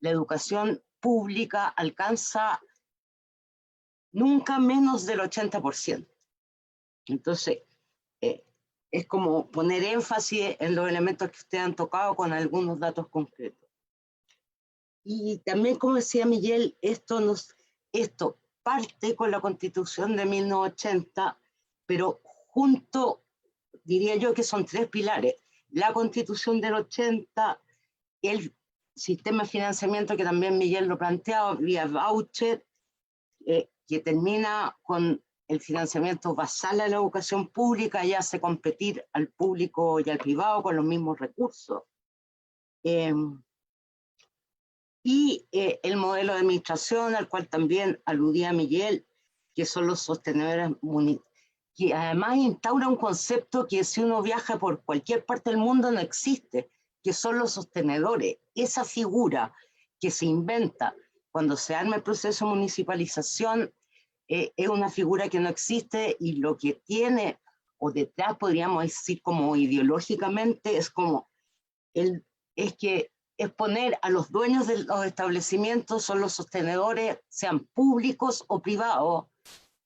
la educación pública alcanza nunca menos del 80%. Entonces, es como poner énfasis en los elementos que ustedes han tocado con algunos datos concretos. Y también, como decía Miguel, esto parte con la Constitución de 1980, pero junto, diría yo que son tres pilares: la Constitución del 80, el sistema de financiamiento que también Miguel lo planteaba, vía voucher, que termina con el financiamiento basal a la educación pública y hace competir al público y al privado con los mismos recursos. Y el modelo de administración, al cual también aludía Miguel, que son los sostenedores municipales, que además instaura un concepto que si uno viaja por cualquier parte del mundo no existe, que son los sostenedores. Esa figura que se inventa cuando se arma el proceso de municipalización es una figura que no existe, y lo que tiene o detrás, podríamos decir, como ideológicamente, es como, es poner a los dueños de los establecimientos, son los sostenedores, sean públicos o privados,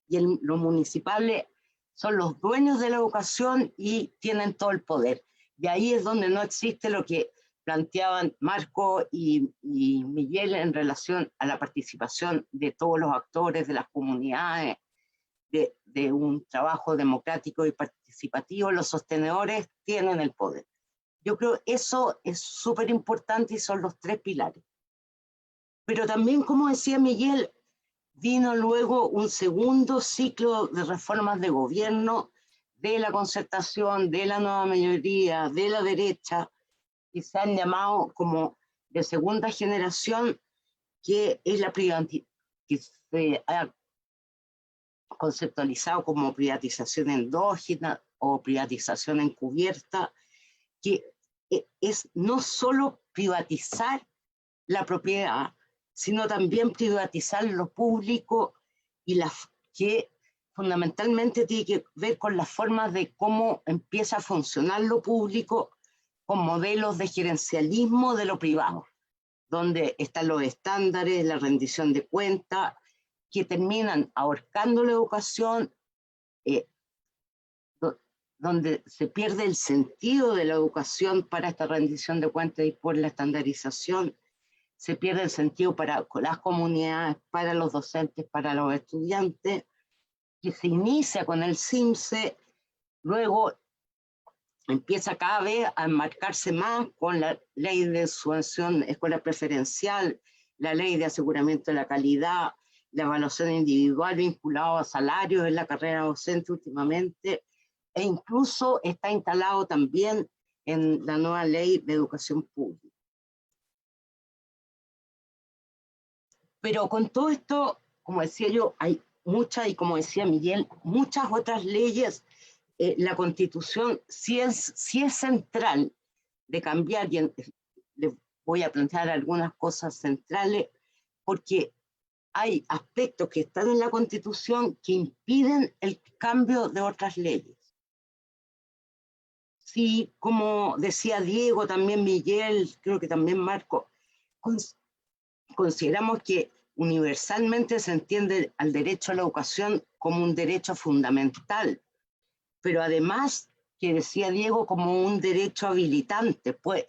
y los municipales son los dueños de la educación y tienen todo el poder. Y ahí es donde no existe lo que planteaban Marco y Miguel en relación a la participación de todos los actores, de las comunidades, de un trabajo democrático y participativo. Los sostenedores tienen el poder. Yo creo que eso es súper importante y son los tres pilares. Pero también, como decía Miguel, vino luego un segundo ciclo de reformas de gobierno, de la concertación, de la nueva mayoría, de la derecha, que se han llamado como de segunda generación, que es la privatización, que se ha conceptualizado como privatización endógena o privatización encubierta, que es no solo privatizar la propiedad, sino también privatizar lo público, y que fundamentalmente tiene que ver con las formas de cómo empieza a funcionar lo público, con modelos de gerencialismo de lo privado, donde están los estándares, la rendición de cuentas, que terminan ahorcando la educación, donde se pierde el sentido de la educación para esta rendición de cuentas y por la estandarización, se pierde el sentido para las comunidades, para los docentes, para los estudiantes, que se inicia con el CIMSE, luego empieza cada vez a enmarcarse más con la ley de subvención escolar preferencial, la ley de aseguramiento de la calidad, la evaluación individual vinculada a salarios en la carrera docente últimamente, e incluso está instalado también en la nueva ley de educación pública. Pero con todo esto, como decía yo, hay muchas, y como decía Miguel, muchas otras leyes. La Constitución sí es central de cambiar, y les voy a plantear algunas cosas centrales, porque hay aspectos que están en la Constitución que impiden el cambio de otras leyes. Sí, como decía Diego, también Miguel, creo que también Marco, consideramos que universalmente se entiende al derecho a la educación como un derecho fundamental, pero además, que decía Diego, como un derecho habilitante, pues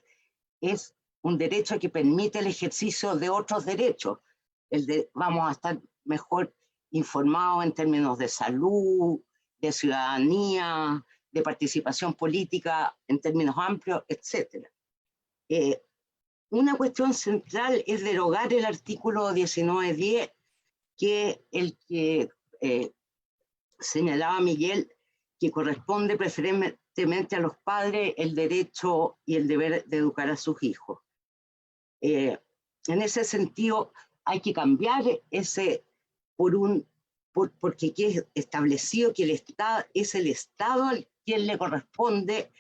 es un derecho que permite el ejercicio de otros derechos. Vamos a estar mejor informados en términos de salud, de ciudadanía, de participación política en términos amplios, etc. Una cuestión central es derogar el artículo 1910, que el que señalaba Miguel, que corresponde preferentemente a los padres el derecho y el deber de educar a sus hijos. En ese sentido, hay que cambiar ese porque queda establecido que es el Estado al quien le corresponde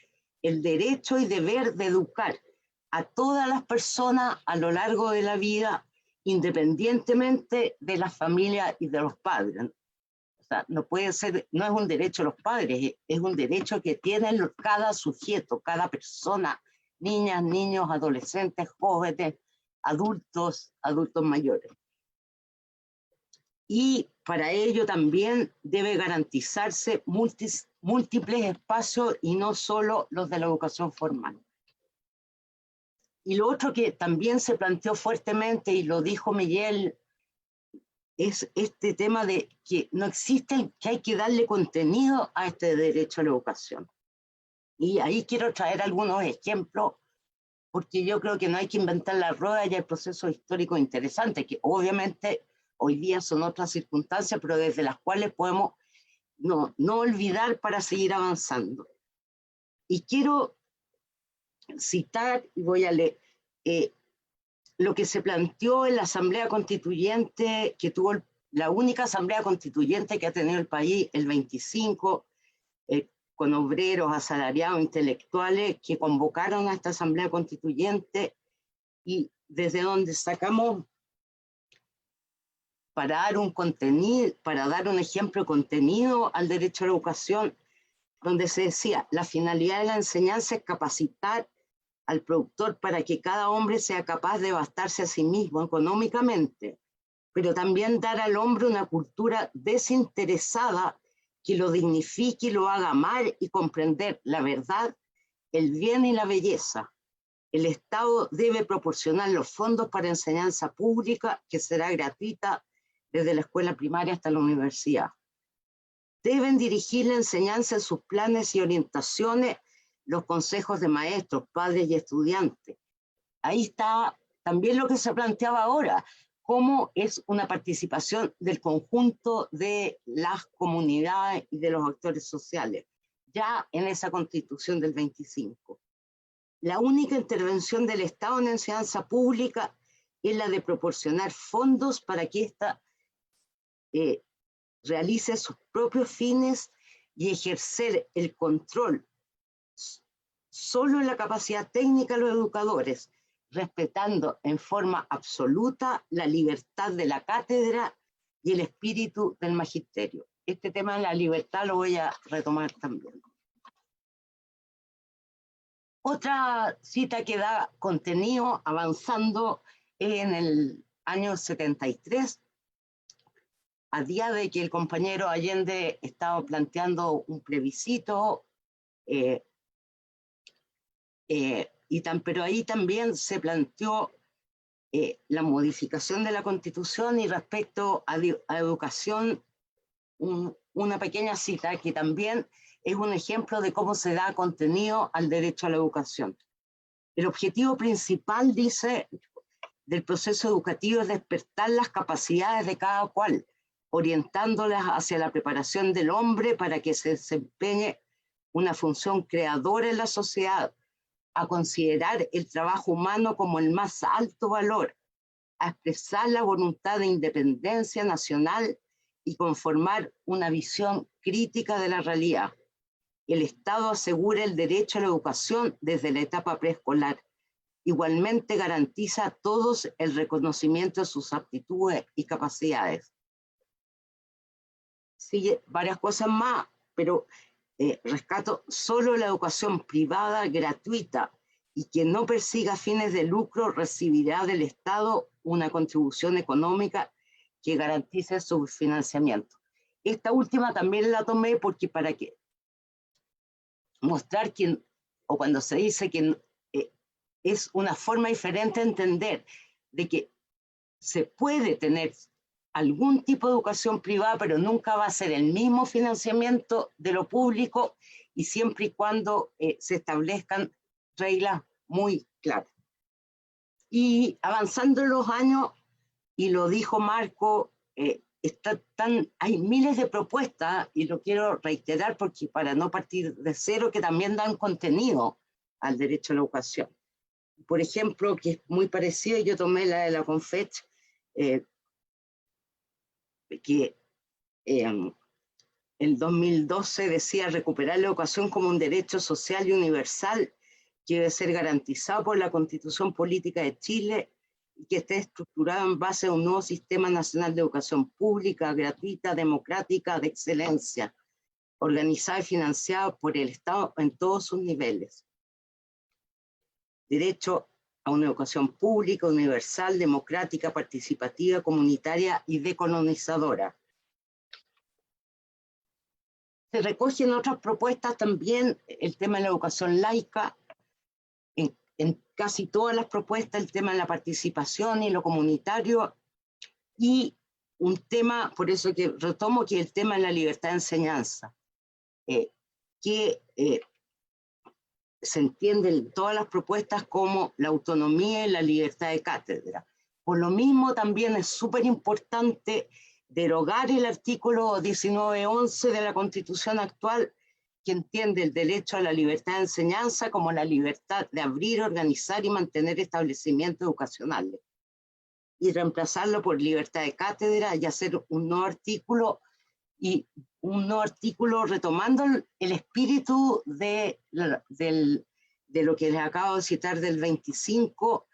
el derecho y deber de educar a todas las personas a lo largo de la vida, independientemente de las familias y de los padres. O sea, no puede ser, no es un derecho de los padres, es un derecho que tiene cada sujeto, cada persona, niñas, niños, adolescentes, jóvenes, adultos mayores. Y para ello también debe garantizarse múltiples espacios y no solo los de la educación formal. Y lo otro que también se planteó fuertemente, y lo dijo Miguel, es este tema de que no existe, que hay que darle contenido a este derecho a la educación. Y ahí quiero traer algunos ejemplos, porque yo creo que no hay que inventar la rueda, y hay procesos históricos interesantes, que obviamente hoy día son otras circunstancias, pero desde las cuales podemos no olvidar para seguir avanzando. Y quiero citar, y voy a leer, lo que se planteó en la Asamblea Constituyente, que tuvo la única Asamblea Constituyente que ha tenido el país, el 25, con obreros, asalariados, intelectuales, que convocaron a esta Asamblea Constituyente, y desde donde sacamos para dar un ejemplo de contenido al derecho a la educación, donde se decía, la finalidad de la enseñanza es capacitar al productor para que cada hombre sea capaz de bastarse a sí mismo económicamente, pero también dar al hombre una cultura desinteresada que lo dignifique y lo haga amar y comprender la verdad, el bien y la belleza. El Estado debe proporcionar los fondos para enseñanza pública, que será gratuita desde la escuela primaria hasta la universidad. Deben dirigir la enseñanza en sus planes y orientaciones los consejos de maestros, padres y estudiantes. Ahí está también lo que se planteaba ahora, cómo es una participación del conjunto de las comunidades y de los actores sociales, ya en esa Constitución del 25. La única intervención del Estado en enseñanza pública es la de proporcionar fondos para que ésta realice sus propios fines y ejercer el control solo en la capacidad técnica de los educadores, respetando en forma absoluta la libertad de la cátedra y el espíritu del magisterio. Este tema de la libertad lo voy a retomar también. Otra cita que da contenido avanzando en el año 73, a día de que el compañero Allende estaba planteando un plebiscito, pero ahí también se planteó la modificación de la Constitución, y respecto a educación, una pequeña cita que también es un ejemplo de cómo se da contenido al derecho a la educación. El objetivo principal, dice, del proceso educativo es despertar las capacidades de cada cual, orientándolas hacia la preparación del hombre para que se desempeñe una función creadora en la sociedad, a considerar el trabajo humano como el más alto valor, a expresar la voluntad de independencia nacional y conformar una visión crítica de la realidad. El Estado asegura el derecho a la educación desde la etapa preescolar. Igualmente garantiza a todos el reconocimiento de sus aptitudes y capacidades. Sigue varias cosas más, pero rescato solo la educación privada gratuita y quien no persiga fines de lucro recibirá del Estado una contribución económica que garantice su financiamiento. Esta última también la tomé porque para que mostrar que, o cuando se dice que es una forma diferente de entender de que se puede tener algún tipo de educación privada, pero nunca va a ser el mismo financiamiento de lo público, y siempre y cuando se establezcan reglas muy claras. Y avanzando en los años, y lo dijo Marco, hay miles de propuestas, y lo quiero reiterar porque para no partir de cero, que también dan contenido al derecho a la educación. Por ejemplo, que es muy parecido, yo tomé la de la Confech, que en el 2012 decía recuperar la educación como un derecho social y universal que debe ser garantizado por la Constitución Política de Chile y que esté estructurado en base a un nuevo sistema nacional de educación pública, gratuita, democrática, de excelencia, organizada y financiada por el Estado en todos sus niveles. Derecho a una educación pública, universal, democrática, participativa, comunitaria y decolonizadora. Se recoge en otras propuestas también el tema de la educación laica, en casi todas las propuestas el tema de la participación y lo comunitario, y un tema, por eso que retomo, que el tema de la libertad de enseñanza, que se entiende en todas las propuestas como la autonomía y la libertad de cátedra. Por lo mismo también es súper importante derogar el artículo 1911 de la Constitución actual, que entiende el derecho a la libertad de enseñanza como la libertad de abrir, organizar y mantener establecimientos educacionales, y reemplazarlo por libertad de cátedra y hacer un nuevo artículo, y un nuevo artículo retomando el espíritu de lo que les acabo de citar del 25,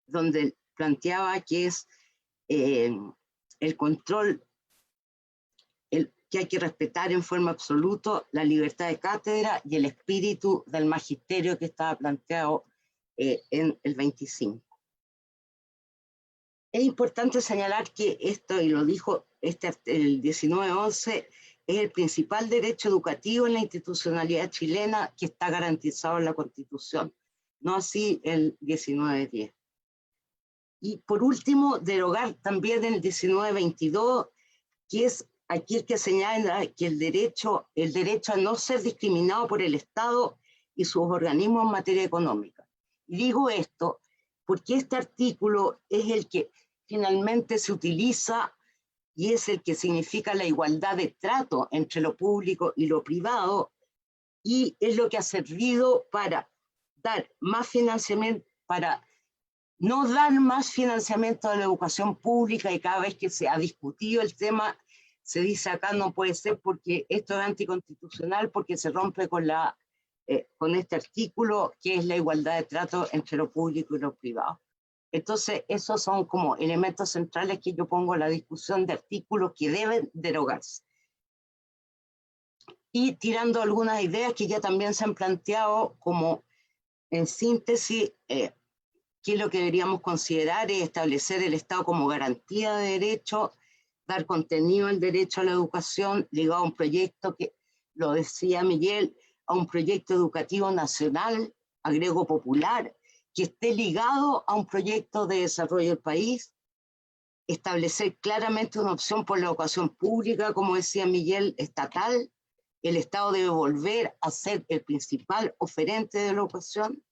donde planteaba que es el control, que hay que respetar en forma absoluta la libertad de cátedra y el espíritu del magisterio que estaba planteado en el 25. Es importante señalar que esto, y lo dijo el 1911, es el principal derecho educativo en la institucionalidad chilena que está garantizado en la Constitución, no así el 1910. Y por último, derogar también el 1922, que es aquí el que señala que el derecho a no ser discriminado por el Estado y sus organismos en materia económica. Y digo esto porque este artículo es el que finalmente se utiliza y es el que significa la igualdad de trato entre lo público y lo privado, y es lo que ha servido para dar más financiamiento, para no dar más financiamiento a la educación pública, y cada vez que se ha discutido el tema se dice acá no puede ser porque esto es anticonstitucional, porque se rompe con este artículo que es la igualdad de trato entre lo público y lo privado. Entonces esos son como elementos centrales que yo pongo en la discusión de artículos que deben derogarse. Y tirando algunas ideas que ya también se han planteado, como en síntesis, qué es lo que deberíamos considerar es establecer el Estado como garantía de derecho, dar contenido al derecho a la educación ligado a un proyecto que, lo decía Miguel, a un proyecto educativo nacional, agrego popular, que esté ligado a un proyecto de desarrollo del país, establecer claramente una opción por la educación pública, como decía Miguel, estatal. El Estado debe volver a ser el principal oferente de la educación,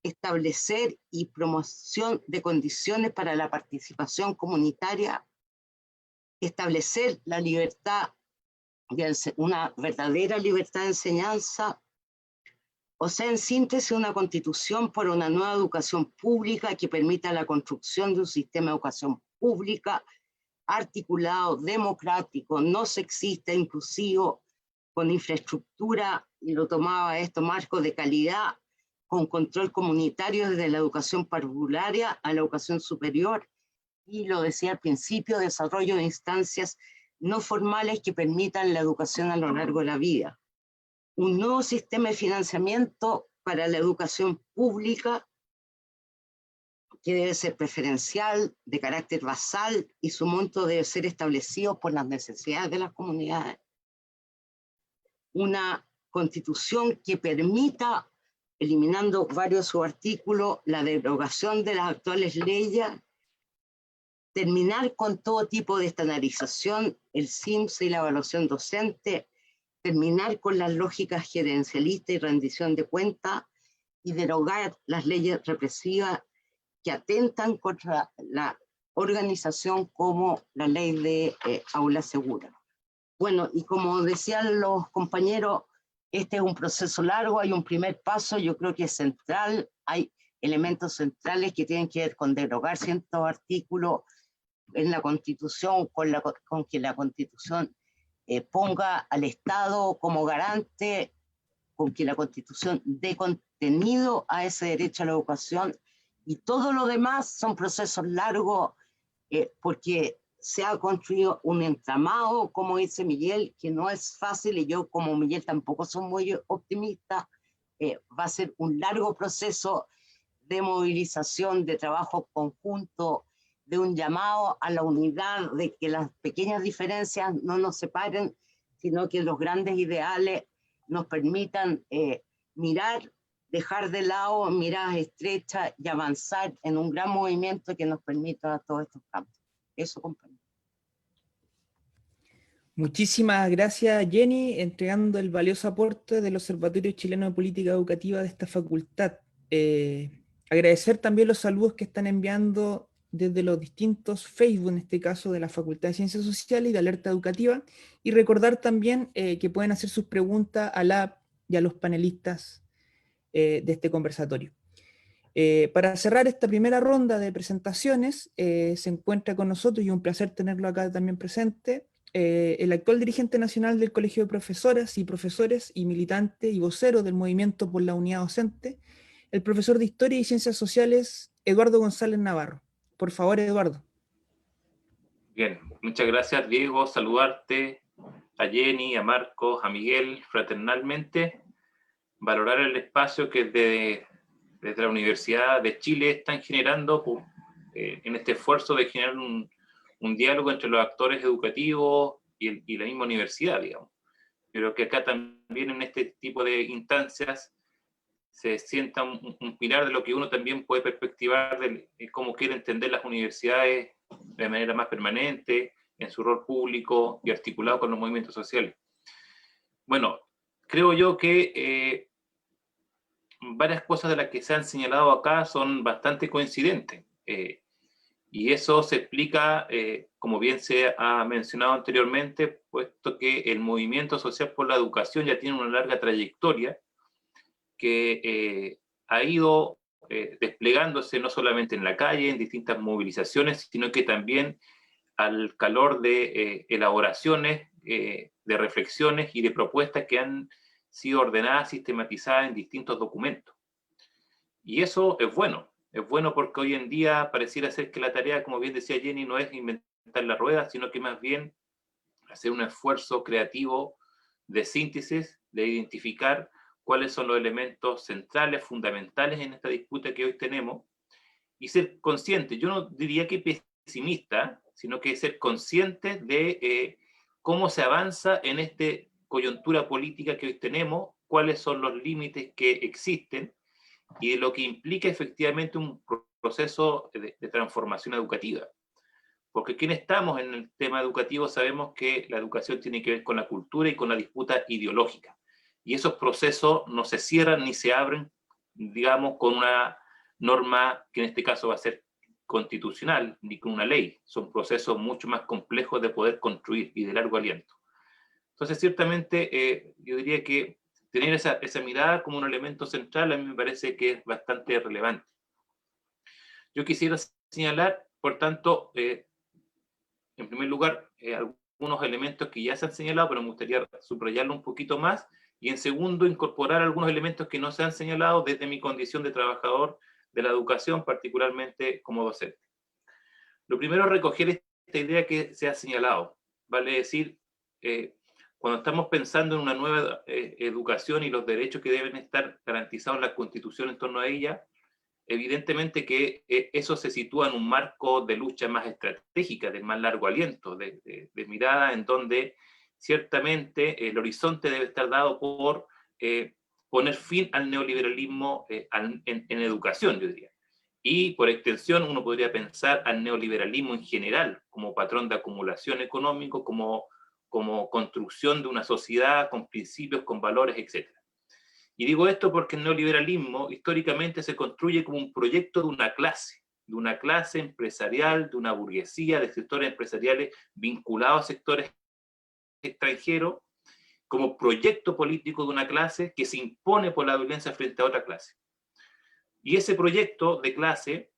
establecer y promoción de condiciones para la participación comunitaria, establecer la libertad, una verdadera libertad de enseñanza, o sea, en síntesis, una constitución por una nueva educación pública que permita la construcción de un sistema de educación pública articulado, democrático, no sexista, inclusivo, con infraestructura, y lo tomaba esto, marcos de calidad, con control comunitario desde la educación parvularia a la educación superior, y lo decía al principio, desarrollo de instancias no formales que permitan la educación a lo largo de la vida. Un nuevo sistema de financiamiento para la educación pública que debe ser preferencial, de carácter basal, y su monto debe ser establecido por las necesidades de las comunidades. Una constitución que permita, eliminando varios subartículos, la derogación de las actuales leyes, terminar con todo tipo de estandarización, el CIMSE y la evaluación docente, terminar con las lógicas gerencialistas y rendición de cuentas, y derogar las leyes represivas que atentan contra la organización, como la ley de aula segura. Bueno, y como decían los compañeros, este es un proceso largo, hay un primer paso, yo creo que es central, hay elementos centrales que tienen que ver con derogar ciertos artículos en la Constitución, con que la Constitución ponga al Estado como garante, con que la Constitución dé contenido a ese derecho a la educación, y todo lo demás son procesos largos, porque se ha construido un entramado, como dice Miguel, que no es fácil, y yo como Miguel tampoco soy muy optimista. Va a ser un largo proceso de movilización, de trabajo conjunto, de un llamado a la unidad, de que las pequeñas diferencias no nos separen, sino que los grandes ideales nos permitan mirar, dejar de lado miradas estrechas y avanzar en un gran movimiento que nos permita todos estos cambios. Eso, compañero. Muchísimas gracias, Jenny, entregando el valioso aporte del Observatorio Chileno de Política Educativa de esta facultad. Agradecer también los saludos que están enviando desde los distintos Facebook, en este caso de la Facultad de Ciencias Sociales y de Alerta Educativa, y recordar también que pueden hacer sus preguntas a la y a los panelistas de este conversatorio. Para cerrar esta primera ronda de presentaciones, se encuentra con nosotros, y un placer tenerlo acá también presente, el actual dirigente nacional del Colegio de Profesoras y Profesores y militante y vocero del Movimiento por la Unidad Docente, el profesor de Historia y Ciencias Sociales, Eduardo González Navarro. Por favor, Eduardo. Bien, muchas gracias, Diego. Saludarte a Jenny, a Marcos, a Miguel, fraternalmente, valorar el espacio que desde la Universidad de Chile están generando en este esfuerzo de generar un diálogo entre los actores educativos y la misma universidad, digamos. Pero que acá también en este tipo de instancias se sienta un pilar de lo que uno también puede perspectivar de cómo quiere entender las universidades de manera más permanente, en su rol público y articulado con los movimientos sociales. Bueno, creo yo que varias cosas de las que se han señalado acá son bastante coincidentes. Y eso se explica, como bien se ha mencionado anteriormente, puesto que el movimiento social por la educación ya tiene una larga trayectoria que ha ido desplegándose no solamente en la calle, en distintas movilizaciones, sino que también al calor de elaboraciones, de reflexiones y de propuestas que han sido ordenadas, sistematizadas en distintos documentos. Y eso es bueno porque hoy en día pareciera ser que la tarea, como bien decía Jenny, no es inventar la rueda, sino que más bien hacer un esfuerzo creativo de síntesis, de identificar cuáles son los elementos centrales, fundamentales en esta disputa que hoy tenemos, y ser consciente, yo no diría que pesimista, sino que ser consciente de cómo se avanza en esta coyuntura política que hoy tenemos, cuáles son los límites que existen, y de lo que implica efectivamente un proceso de transformación educativa. Porque quienes estamos en el tema educativo sabemos que la educación tiene que ver con la cultura y con la disputa ideológica. Y esos procesos no se cierran ni se abren, digamos, con una norma que en este caso va a ser constitucional, ni con una ley. Son procesos mucho más complejos de poder construir y de largo aliento. Entonces, ciertamente, yo diría que tener esa mirada como un elemento central a mí me parece que es bastante relevante. Yo quisiera señalar, por tanto, en primer lugar, algunos elementos que ya se han señalado, pero me gustaría subrayarlo un poquito más, y en segundo, incorporar algunos elementos que no se han señalado desde mi condición de trabajador de la educación, particularmente como docente. Lo primero es recoger esta idea que se ha señalado, vale decir, cuando estamos pensando en una nueva educación y los derechos que deben estar garantizados en la Constitución en torno a ella, evidentemente que eso se sitúa en un marco de lucha más estratégica, de más largo aliento, de mirada en donde ciertamente el horizonte debe estar dado por poner fin al neoliberalismo en educación, yo diría. Y por extensión uno podría pensar al neoliberalismo en general, como patrón de acumulación económico, como construcción de una sociedad con principios, con valores, etc. Y digo esto porque el neoliberalismo históricamente se construye como un proyecto de una clase empresarial, de una burguesía, de sectores empresariales vinculados a sectores extranjeros, como proyecto político de una clase que se impone por la violencia frente a otra clase. Y ese proyecto de clase,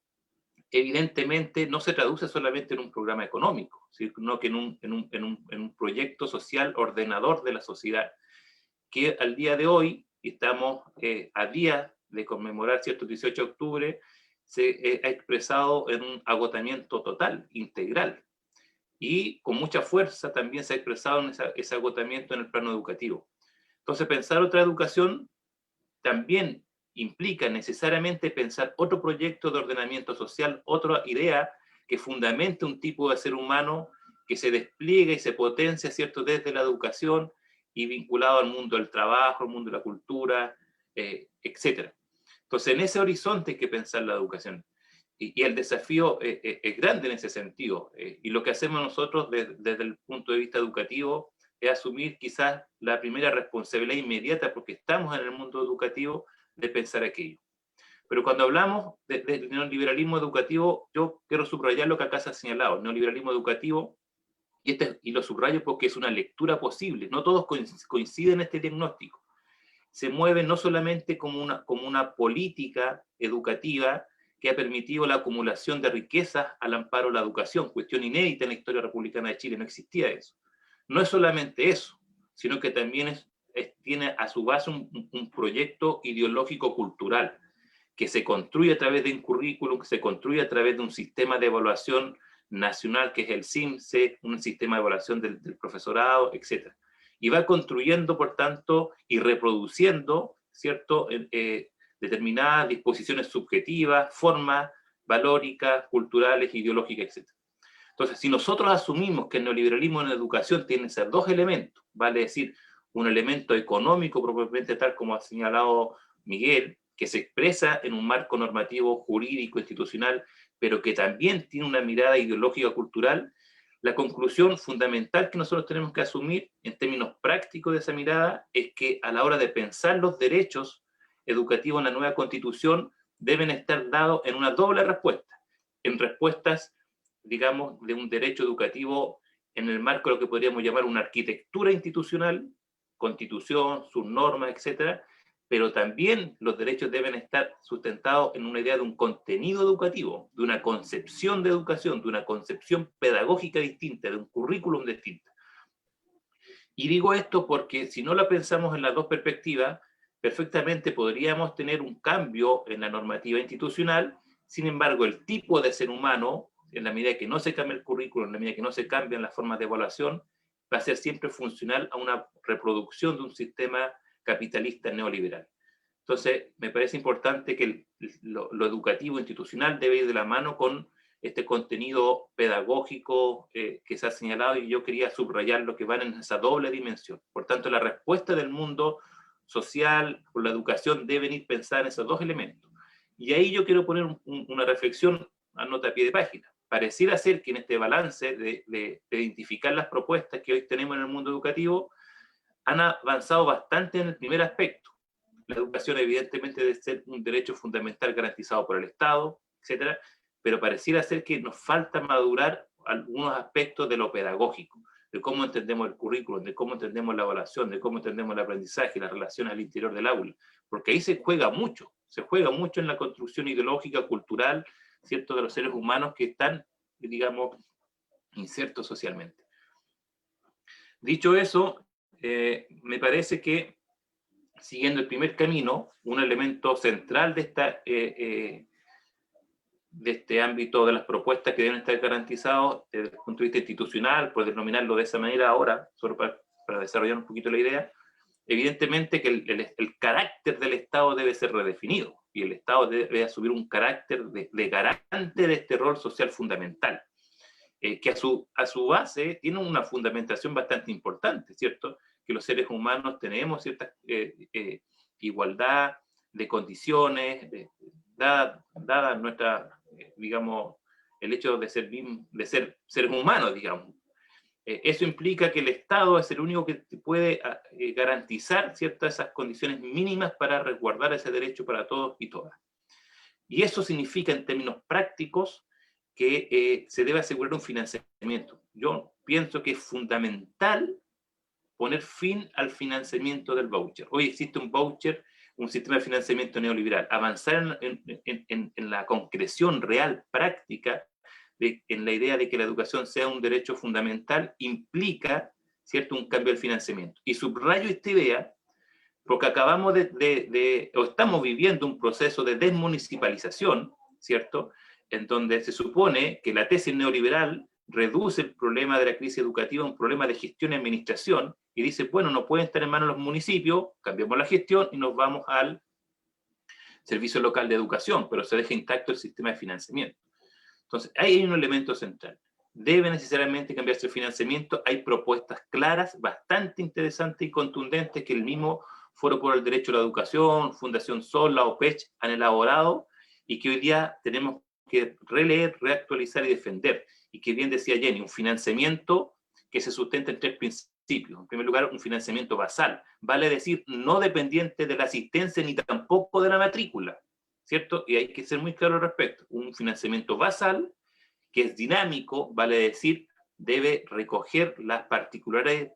evidentemente, no se traduce solamente en un programa económico, sino que en un proyecto social ordenador de la sociedad, que al día de hoy, y estamos a día de conmemorar cierto 18 de octubre, se ha expresado en un agotamiento total, integral, y con mucha fuerza también se ha expresado en ese agotamiento en el plano educativo. Entonces, pensar otra educación también implica necesariamente pensar otro proyecto de ordenamiento social, otra idea que fundamente un tipo de ser humano que se despliega y se potencia, ¿cierto?, desde la educación y vinculado al mundo del trabajo, al mundo de la cultura, etc. Entonces, en ese horizonte hay que pensar la educación. Y el desafío es grande en ese sentido. Y lo que hacemos nosotros desde el punto de vista educativo es asumir quizás la primera responsabilidad inmediata, porque estamos en el mundo educativo, de pensar aquello. Pero cuando hablamos del neoliberalismo educativo, yo quiero subrayar lo que acá se ha señalado. El neoliberalismo educativo, y lo subrayo porque es una lectura posible, no todos coinciden en este diagnóstico. Se mueve no solamente como una política educativa que ha permitido la acumulación de riquezas al amparo de la educación, cuestión inédita en la historia republicana de Chile, no existía eso. No es solamente eso, sino que también tiene a su base un proyecto ideológico cultural que se construye a través de un currículum, que se construye a través de un sistema de evaluación nacional que es el CIMSE, un sistema de evaluación del profesorado, etc. y va construyendo, por tanto, y reproduciendo, ¿cierto?, determinadas disposiciones subjetivas, formas valóricas, culturales, ideológicas, etc. Entonces, si nosotros asumimos que el neoliberalismo en la educación tiene que ser dos elementos, vale decir, un elemento económico propiamente tal como ha señalado Miguel, que se expresa en un marco normativo jurídico institucional, pero que también tiene una mirada ideológica cultural, la conclusión fundamental que nosotros tenemos que asumir en términos prácticos de esa mirada es que a la hora de pensar los derechos educativos en la nueva Constitución deben estar dados en una doble respuesta, en respuestas, digamos, de un derecho educativo en el marco de lo que podríamos llamar una arquitectura institucional, Constitución, sus normas, etcétera, pero también los derechos deben estar sustentados en una idea de un contenido educativo, de una concepción de educación, de una concepción pedagógica distinta, de un currículum distinto. Y digo esto porque si no lo pensamos en las dos perspectivas, perfectamente podríamos tener un cambio en la normativa institucional, sin embargo el tipo de ser humano, en la medida que no se cambia el currículum, en la medida que no se cambian las formas de evaluación, va a ser siempre funcional a una reproducción de un sistema capitalista neoliberal. Entonces, me parece importante que lo educativo institucional debe ir de la mano con este contenido pedagógico que se ha señalado, y yo quería subrayar lo que van en esa doble dimensión. Por tanto, la respuesta del mundo social por la educación deben ir pensada en esos dos elementos. Y ahí yo quiero poner una reflexión a nota a pie de página. Pareciera ser que en este balance de identificar las propuestas que hoy tenemos en el mundo educativo, han avanzado bastante en el primer aspecto. La educación evidentemente debe ser un derecho fundamental garantizado por el Estado, etcétera, pero pareciera ser que nos falta madurar algunos aspectos de lo pedagógico, de cómo entendemos el currículum, de cómo entendemos la evaluación, de cómo entendemos el aprendizaje, las relaciones al interior del aula, porque ahí se juega mucho en la construcción ideológica, cultural, ¿cierto?, de los seres humanos que están, digamos, insertos socialmente. Dicho eso, me parece que, siguiendo el primer camino, un elemento central de este ámbito de las propuestas que deben estar garantizados desde el punto de vista institucional, por denominarlo de esa manera ahora, solo para desarrollar un poquito la idea, evidentemente que el carácter del Estado debe ser redefinido, y el Estado debe asumir un carácter de garante de este rol social fundamental, que a su base tiene una fundamentación bastante importante, ¿cierto? Que los seres humanos tenemos cierta igualdad de condiciones, dada nuestra, digamos, el hecho de ser seres humanos, digamos. Eso implica que el Estado es el único que puede garantizar ciertas esas condiciones mínimas para resguardar ese derecho para todos y todas. Y eso significa, en términos prácticos, que se debe asegurar un financiamiento. Yo pienso que es fundamental poner fin al financiamiento del voucher. Hoy existe un voucher, un sistema de financiamiento neoliberal. Avanzar en la concreción real, práctica, en la idea de que la educación sea un derecho fundamental, implica, ¿cierto?, un cambio del financiamiento. Y subrayo esta idea porque acabamos o estamos viviendo un proceso de desmunicipalización, ¿cierto?, en donde se supone que la tesis neoliberal reduce el problema de la crisis educativa a un problema de gestión y administración, y dice, bueno, no pueden estar en manos los municipios, cambiamos la gestión y nos vamos al servicio local de educación, pero se deja intacto el sistema de financiamiento. Entonces, ahí hay un elemento central. Debe necesariamente cambiarse el financiamiento. Hay propuestas claras, bastante interesantes y contundentes que el mismo Foro por el Derecho a la Educación, Fundación Sol, la OPECH han elaborado y que hoy día tenemos que releer, reactualizar y defender. Y que bien decía Jenny, un financiamiento que se sustenta en tres principios. En primer lugar, un financiamiento basal, vale decir, no dependiente de la asistencia ni tampoco de la matrícula, ¿cierto? Y hay que ser muy claro al respecto. Un financiamiento basal que es dinámico, vale decir, debe recoger las particularidades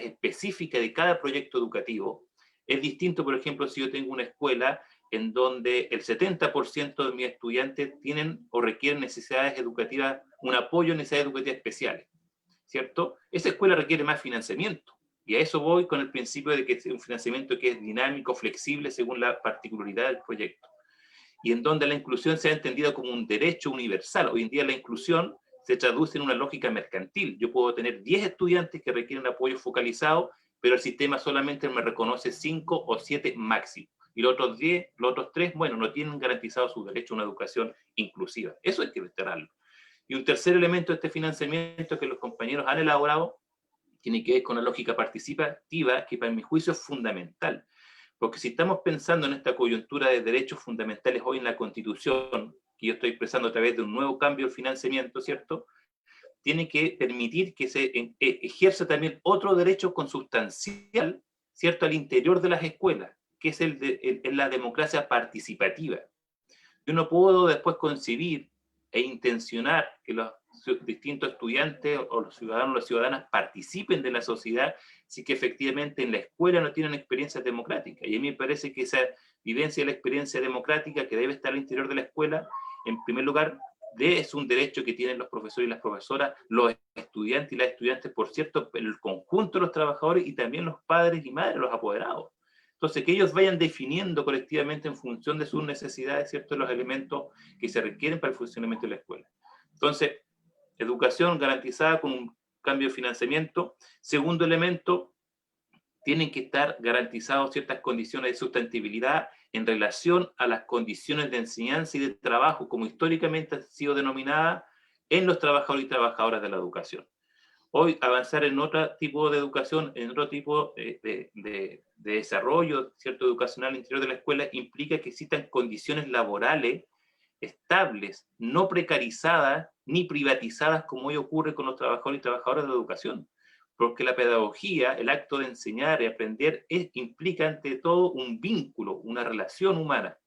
específicas de cada proyecto educativo. Es distinto, por ejemplo, si yo tengo una escuela en donde el 70% de mis estudiantes tienen o requieren necesidades educativas, un apoyo en necesidades educativas especiales, ¿cierto? Esa escuela requiere más financiamiento. Y a eso voy con el principio de que es un financiamiento que es dinámico, flexible, según la particularidad del proyecto. Y en donde la inclusión sea entendida como un derecho universal. Hoy en día la inclusión se traduce en una lógica mercantil. Yo puedo tener 10 estudiantes que requieren apoyo focalizado, pero el sistema solamente me reconoce 5 o 7 máximo. Y los otros 10, los otros 3, bueno, no tienen garantizado su derecho a una educación inclusiva. Eso hay que desterrarlo. Y un tercer elemento de este financiamiento que los compañeros han elaborado tiene que ver con la lógica participativa, que para mi juicio es fundamental. Porque si estamos pensando en esta coyuntura de derechos fundamentales hoy en la Constitución, que yo estoy expresando a través de un nuevo cambio de financiamiento, ¿cierto?, tiene que permitir que se ejerza también otro derecho consustancial, ¿cierto?, al interior de las escuelas, que es la democracia participativa. Yo no puedo después concebir e intencionar que los distintos estudiantes o los ciudadanos o las ciudadanas participen de la sociedad si que efectivamente en la escuela no tienen experiencias democráticas. Y a mí me parece que esa vivencia de la experiencia democrática que debe estar al interior de la escuela, en primer lugar, es un derecho que tienen los profesores y las profesoras, los estudiantes y las estudiantes, por cierto, el conjunto de los trabajadores y también los padres y madres, los apoderados. Entonces, que ellos vayan definiendo colectivamente en función de sus necesidades, ¿cierto?, los elementos que se requieren para el funcionamiento de la escuela. Entonces, educación garantizada con un cambio de financiamiento. Segundo elemento, tienen que estar garantizadas ciertas condiciones de sustentabilidad en relación a las condiciones de enseñanza y de trabajo, como históricamente han sido denominadas en los trabajadores y trabajadoras de la educación. Hoy avanzar en otro tipo de educación, en otro tipo de desarrollo, ¿cierto?, educacional al interior de la escuela, implica que existan condiciones laborales estables, no precarizadas ni privatizadas como hoy ocurre con los trabajadores y trabajadoras de la educación. Porque la pedagogía, el acto de enseñar y aprender, implica ante todo un vínculo, una relación humana.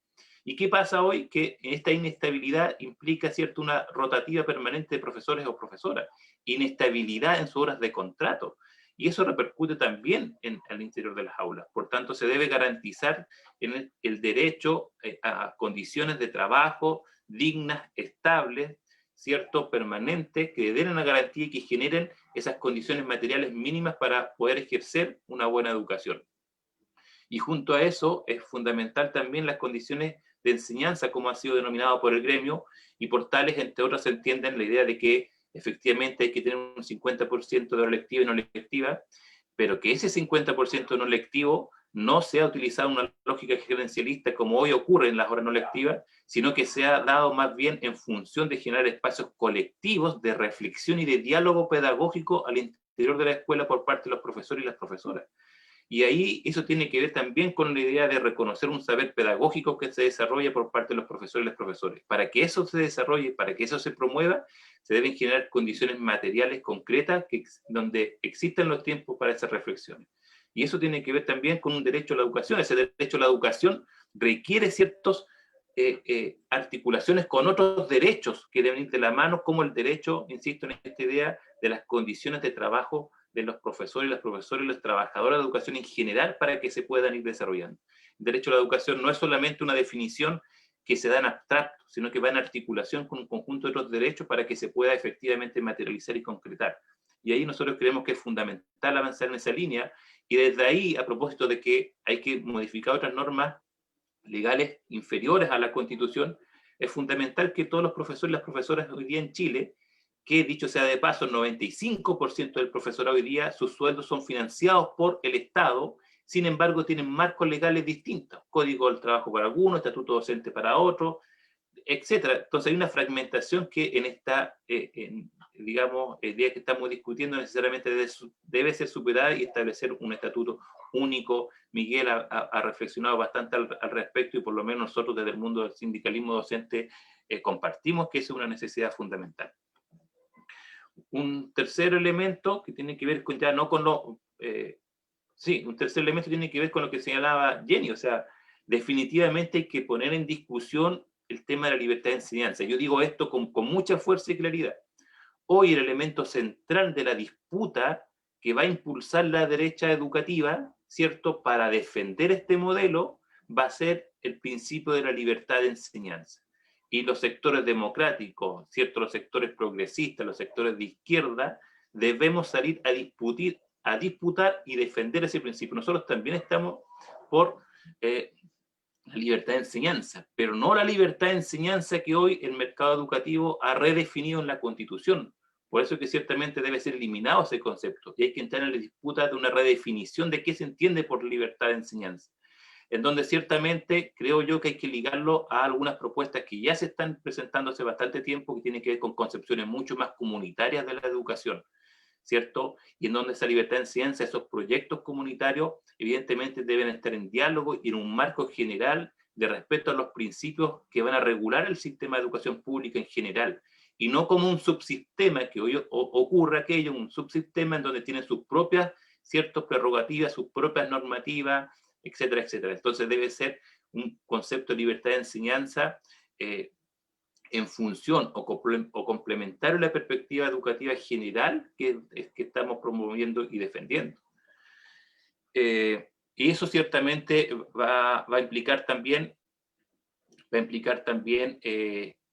¿Y qué pasa hoy? Que esta inestabilidad implica, ¿cierto?, una rotativa permanente de profesores o profesoras, inestabilidad en sus horas de contrato, y eso repercute también al interior de las aulas. Por tanto, se debe garantizar el derecho a condiciones de trabajo dignas, estables, ¿cierto?, permanentes, que den una garantía y que generen esas condiciones materiales mínimas para poder ejercer una buena educación. Y junto a eso es fundamental también las condiciones de enseñanza, como ha sido denominado por el gremio, y por tales, entre otras, se entienden la idea de que efectivamente hay que tener un 50% de hora lectiva y no lectiva, pero que ese 50% no lectivo no sea utilizado en una lógica gerencialista como hoy ocurre en las horas no lectivas, sino que sea dado más bien en función de generar espacios colectivos de reflexión y de diálogo pedagógico al interior de la escuela por parte de los profesores y las profesoras. Y ahí eso tiene que ver también con la idea de reconocer un saber pedagógico que se desarrolla por parte de los profesores y los profesores. Para que eso se desarrolle, para que eso se promueva, se deben generar condiciones materiales concretas donde existan los tiempos para esas reflexiones. Y eso tiene que ver también con un derecho a la educación. Ese derecho a la educación requiere ciertas articulaciones con otros derechos que deben ir de la mano, como el derecho, insisto en esta idea, de las condiciones de trabajo de los profesores y las profesoras y los trabajadores de la educación en general para que se puedan ir desarrollando. El derecho a la educación no es solamente una definición que se da en abstracto, sino que va en articulación con un conjunto de otros derechos para que se pueda efectivamente materializar y concretar. Y ahí nosotros creemos que es fundamental avanzar en esa línea, y desde ahí, a propósito de que hay que modificar otras normas legales inferiores a la Constitución, es fundamental que todos los profesores y las profesoras hoy día en Chile, que dicho sea de paso, el 95% del profesorado hoy día, sus sueldos son financiados por el Estado, sin embargo tienen marcos legales distintos, código del trabajo para algunos, estatuto docente para otros, etc. Entonces hay una fragmentación que en esta, digamos, el día que estamos discutiendo necesariamente debe ser superada y establecer un estatuto único. Miguel ha reflexionado bastante al respecto, y por lo menos nosotros desde el mundo del sindicalismo docente compartimos que esa es una necesidad fundamental. Un tercer elemento que tiene que ver con, ya no con lo, un tercer elemento tiene que ver con lo que señalaba Jenny, o sea, definitivamente hay que poner en discusión el tema de la libertad de enseñanza. Yo digo esto con mucha fuerza y claridad. Hoy el elemento central de la disputa que va a impulsar la derecha educativa, ¿cierto?, para defender este modelo, va a ser el principio de la libertad de enseñanza. Y los sectores democráticos, ¿cierto?, los sectores progresistas, los sectores de izquierda, debemos salir a disputar y defender ese principio. Nosotros también estamos por la libertad de enseñanza, pero no la libertad de enseñanza que hoy el mercado educativo ha redefinido en la Constitución, Por eso es que ciertamente debe ser eliminado ese concepto, y hay que entrar en la disputa de una redefinición de qué se entiende por libertad de enseñanza, en donde ciertamente creo yo que hay que ligarlo a algunas propuestas que ya se están presentando hace bastante tiempo, que tienen que ver con concepciones mucho más comunitarias de la educación, ¿cierto? Y en donde esa libertad de enseñanza, esos proyectos comunitarios, evidentemente deben estar en diálogo y en un marco general de respeto a los principios que van a regular el sistema de educación pública en general, y no como un subsistema, que hoy ocurre aquello, un subsistema en donde tiene sus propias, ciertas prerrogativas, sus propias normativas, etcétera, etcétera. Entonces debe ser un concepto de libertad de enseñanza en función o complementario a la perspectiva educativa general que estamos promoviendo y defendiendo. Y eso ciertamente va a implicar también,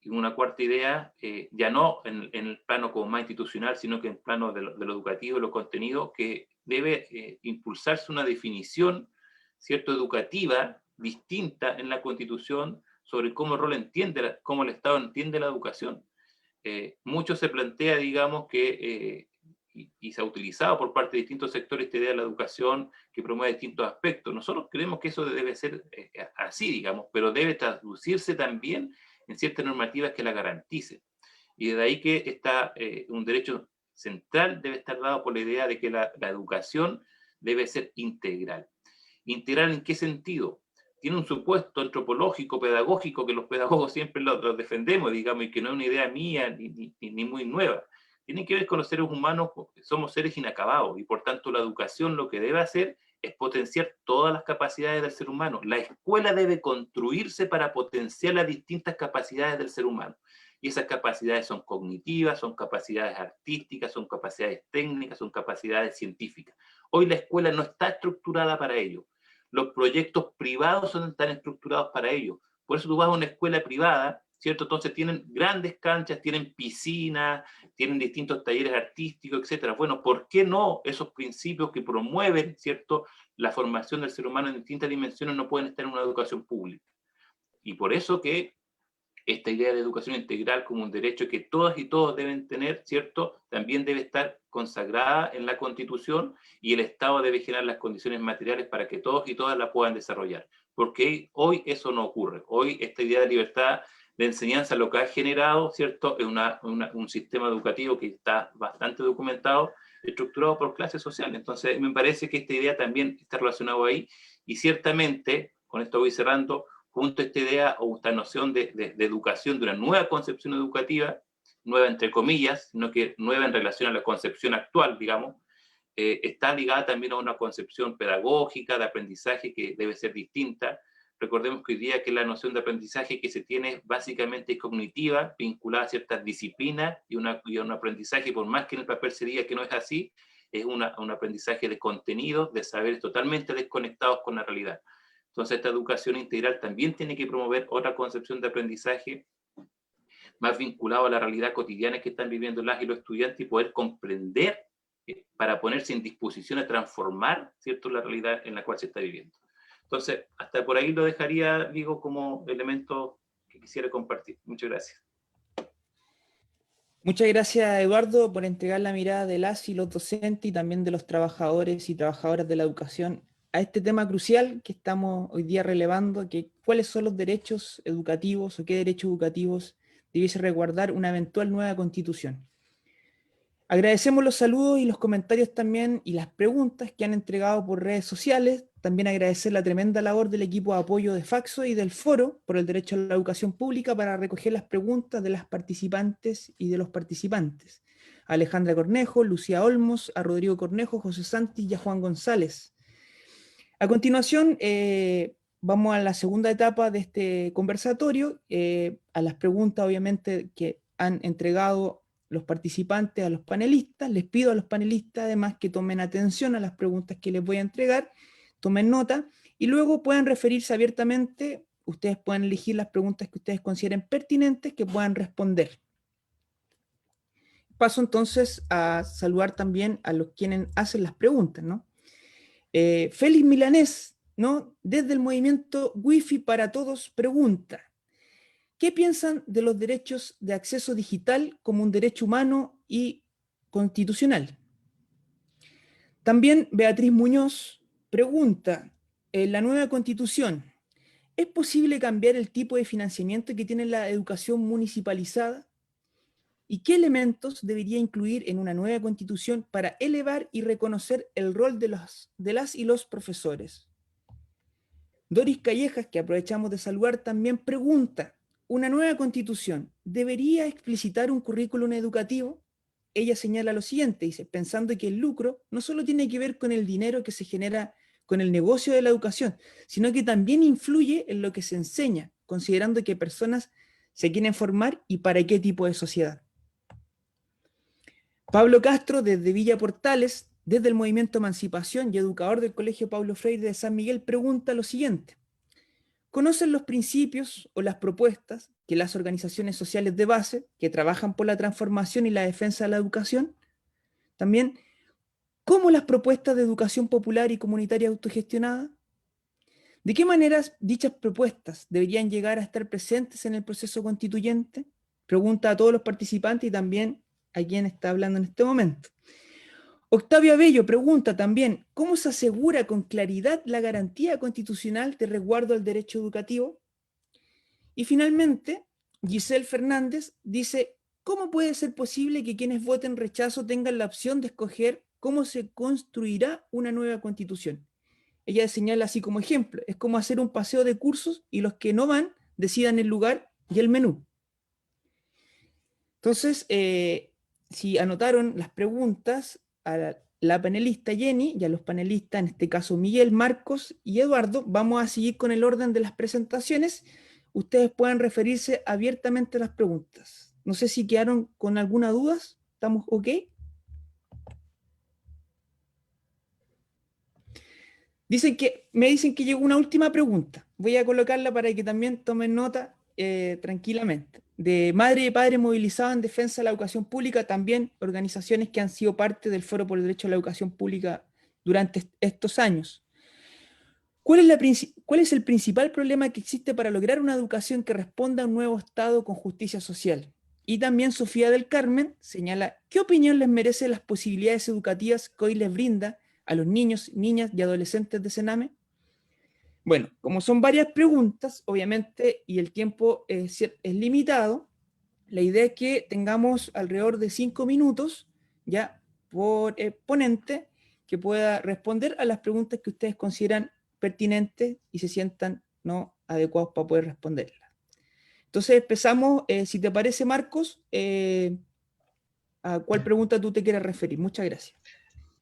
una cuarta idea, ya no en el plano como más institucional, sino que en el plano de lo educativo, lo contenido, que debe impulsarse una definición, ¿cierto?, educativa distinta en la Constitución sobre cómo cómo el Estado entiende la educación. Mucho se plantea, digamos, que, y se ha utilizado por parte de distintos sectores esta idea de la educación que promueve distintos aspectos. Nosotros creemos que eso debe ser así, digamos, pero debe traducirse también en ciertas normativas que la garanticen. Y de ahí que está un derecho central debe estar dado por la idea de que la educación debe ser integral. ¿Integral en qué sentido? Tiene un supuesto antropológico, pedagógico, que los pedagogos siempre lo defendemos, digamos, y que no es una idea mía ni muy nueva. Tiene que ver con los seres humanos, porque somos seres inacabados, y por tanto la educación lo que debe hacer es potenciar todas las capacidades del ser humano. La escuela debe construirse para potenciar las distintas capacidades del ser humano. Y esas capacidades son cognitivas, son capacidades artísticas, son capacidades técnicas, son capacidades científicas. Hoy la escuela no está estructurada para ello. Los proyectos privados están estructurados para ello. Por eso tú vas a una escuela privada, ¿cierto? Entonces tienen grandes canchas, tienen piscinas, tienen distintos talleres artísticos, etcétera. Bueno, ¿por qué no esos principios que promueven, ¿cierto?, la formación del ser humano en distintas dimensiones no pueden estar en una educación pública? Y por eso que esta idea de educación integral como un derecho que todas y todos deben tener, ¿cierto?, también debe estar consagrada en la Constitución, y el Estado debe generar las condiciones materiales para que todos y todas la puedan desarrollar. Porque hoy eso no ocurre. Hoy esta idea de libertad de enseñanza lo que ha generado, ¿cierto?, es un sistema educativo que está bastante documentado, estructurado por clases sociales. Entonces me parece que esta idea también está relacionada ahí, y ciertamente, con esto voy cerrando, junto a esta idea o esta noción de educación, de una nueva concepción educativa, nueva entre comillas, no que nueva en relación a la concepción actual, digamos, está ligada también a una concepción pedagógica de aprendizaje que debe ser distinta. Recordemos que hoy día que la noción de aprendizaje que se tiene es básicamente cognitiva, vinculada a ciertas disciplinas y un aprendizaje, por más que en el papel se diga que no es así, es un aprendizaje de contenidos, de saberes totalmente desconectados con la realidad. Entonces esta educación integral también tiene que promover otra concepción de aprendizaje más vinculado a la realidad cotidiana que están viviendo las y los estudiantes, y poder comprender para ponerse en disposición de transformar, ¿cierto?, la realidad en la cual se está viviendo. Entonces, hasta por ahí lo dejaría, digo, como elemento que quisiera compartir. Muchas gracias. Muchas gracias, Eduardo, por entregar la mirada de las y los docentes y también de los trabajadores y trabajadoras de la educación a este tema crucial que estamos hoy día relevando, que cuáles son los derechos educativos o qué derechos educativos debiese resguardar una eventual nueva constitución. Agradecemos los saludos y los comentarios también y las preguntas que han entregado por redes sociales. También agradecer la tremenda labor del equipo de apoyo de Faxo y del Foro por el Derecho a la Educación Pública para recoger las preguntas de las participantes y de los participantes. A Alejandra Cornejo, Lucía Olmos, a Rodrigo Cornejo, José Santi y a Juan González. A continuación, vamos a la segunda etapa de este conversatorio, a las preguntas obviamente que han entregado los participantes a los panelistas. Les pido a los panelistas además que tomen atención a las preguntas que les voy a entregar, tomen nota y luego puedan referirse abiertamente. Ustedes pueden elegir las preguntas que ustedes consideren pertinentes que puedan responder. Paso entonces a saludar también a los quienes hacen las preguntas, ¿no? Félix Milanés, ¿no?, desde el movimiento Wi-Fi para Todos, pregunta: ¿qué piensan de los derechos de acceso digital como un derecho humano y constitucional. También Beatriz Muñoz pregunta, en la nueva constitución, ¿es posible cambiar el tipo de financiamiento que tiene la educación municipalizada? ¿Y qué elementos debería incluir en una nueva constitución para elevar y reconocer el rol de las y los profesores? Doris Callejas, que aprovechamos de saludar, también pregunta, ¿una nueva constitución debería explicitar un currículum educativo? Ella señala lo siguiente, dice, pensando que el lucro no solo tiene que ver con el dinero que se genera con el negocio de la educación, sino que también influye en lo que se enseña, considerando que personas se quieren formar y para qué tipo de sociedad. Pablo Castro, desde Villa Portales, desde el Movimiento Emancipación y educador del Colegio Paulo Freire de San Miguel, pregunta lo siguiente. ¿Conocen los principios o las propuestas que las organizaciones sociales de base, que trabajan por la transformación y la defensa de la educación? También, ¿cómo las propuestas de educación popular y comunitaria autogestionada? ¿De qué maneras dichas propuestas deberían llegar a estar presentes en el proceso constituyente? Pregunta a todos los participantes y también a quien está hablando en este momento. Octavio Abello pregunta también, ¿cómo se asegura con claridad la garantía constitucional de resguardo al derecho educativo? Y finalmente, Giselle Fernández dice, ¿cómo puede ser posible que quienes voten rechazo tengan la opción de escoger cómo se construirá una nueva constitución? Ella señala así como ejemplo, es como hacer un paseo de cursos y los que no van decidan el lugar y el menú. Entonces, si anotaron las preguntas a la panelista Jenny y a los panelistas, en este caso Miguel, Marcos y Eduardo, vamos a seguir con el orden de las presentaciones. Ustedes pueden referirse abiertamente a las preguntas. No sé si quedaron con alguna duda. ¿Estamos ok? Me dicen que llegó una última pregunta. Voy a colocarla para que también tomen nota tranquilamente. De madre y padre movilizados en defensa de la educación pública, también organizaciones que han sido parte del Foro por el Derecho a la Educación Pública durante estos años. ¿Cuál es el principal problema que existe para lograr una educación que responda a un nuevo Estado con justicia social? Y también Sofía del Carmen señala, ¿qué opinión les merece las posibilidades educativas que hoy les brinda a los niños, niñas y adolescentes de Sename? Bueno, como son varias preguntas, obviamente, y el tiempo es limitado, la idea es que tengamos alrededor de 5 minutos ya por ponente que pueda responder a las preguntas que ustedes consideran pertinentes y se sientan no adecuados para poder responderlas. Entonces empezamos, si te parece, Marcos, ¿a cuál pregunta tú te quieres referir? Muchas gracias.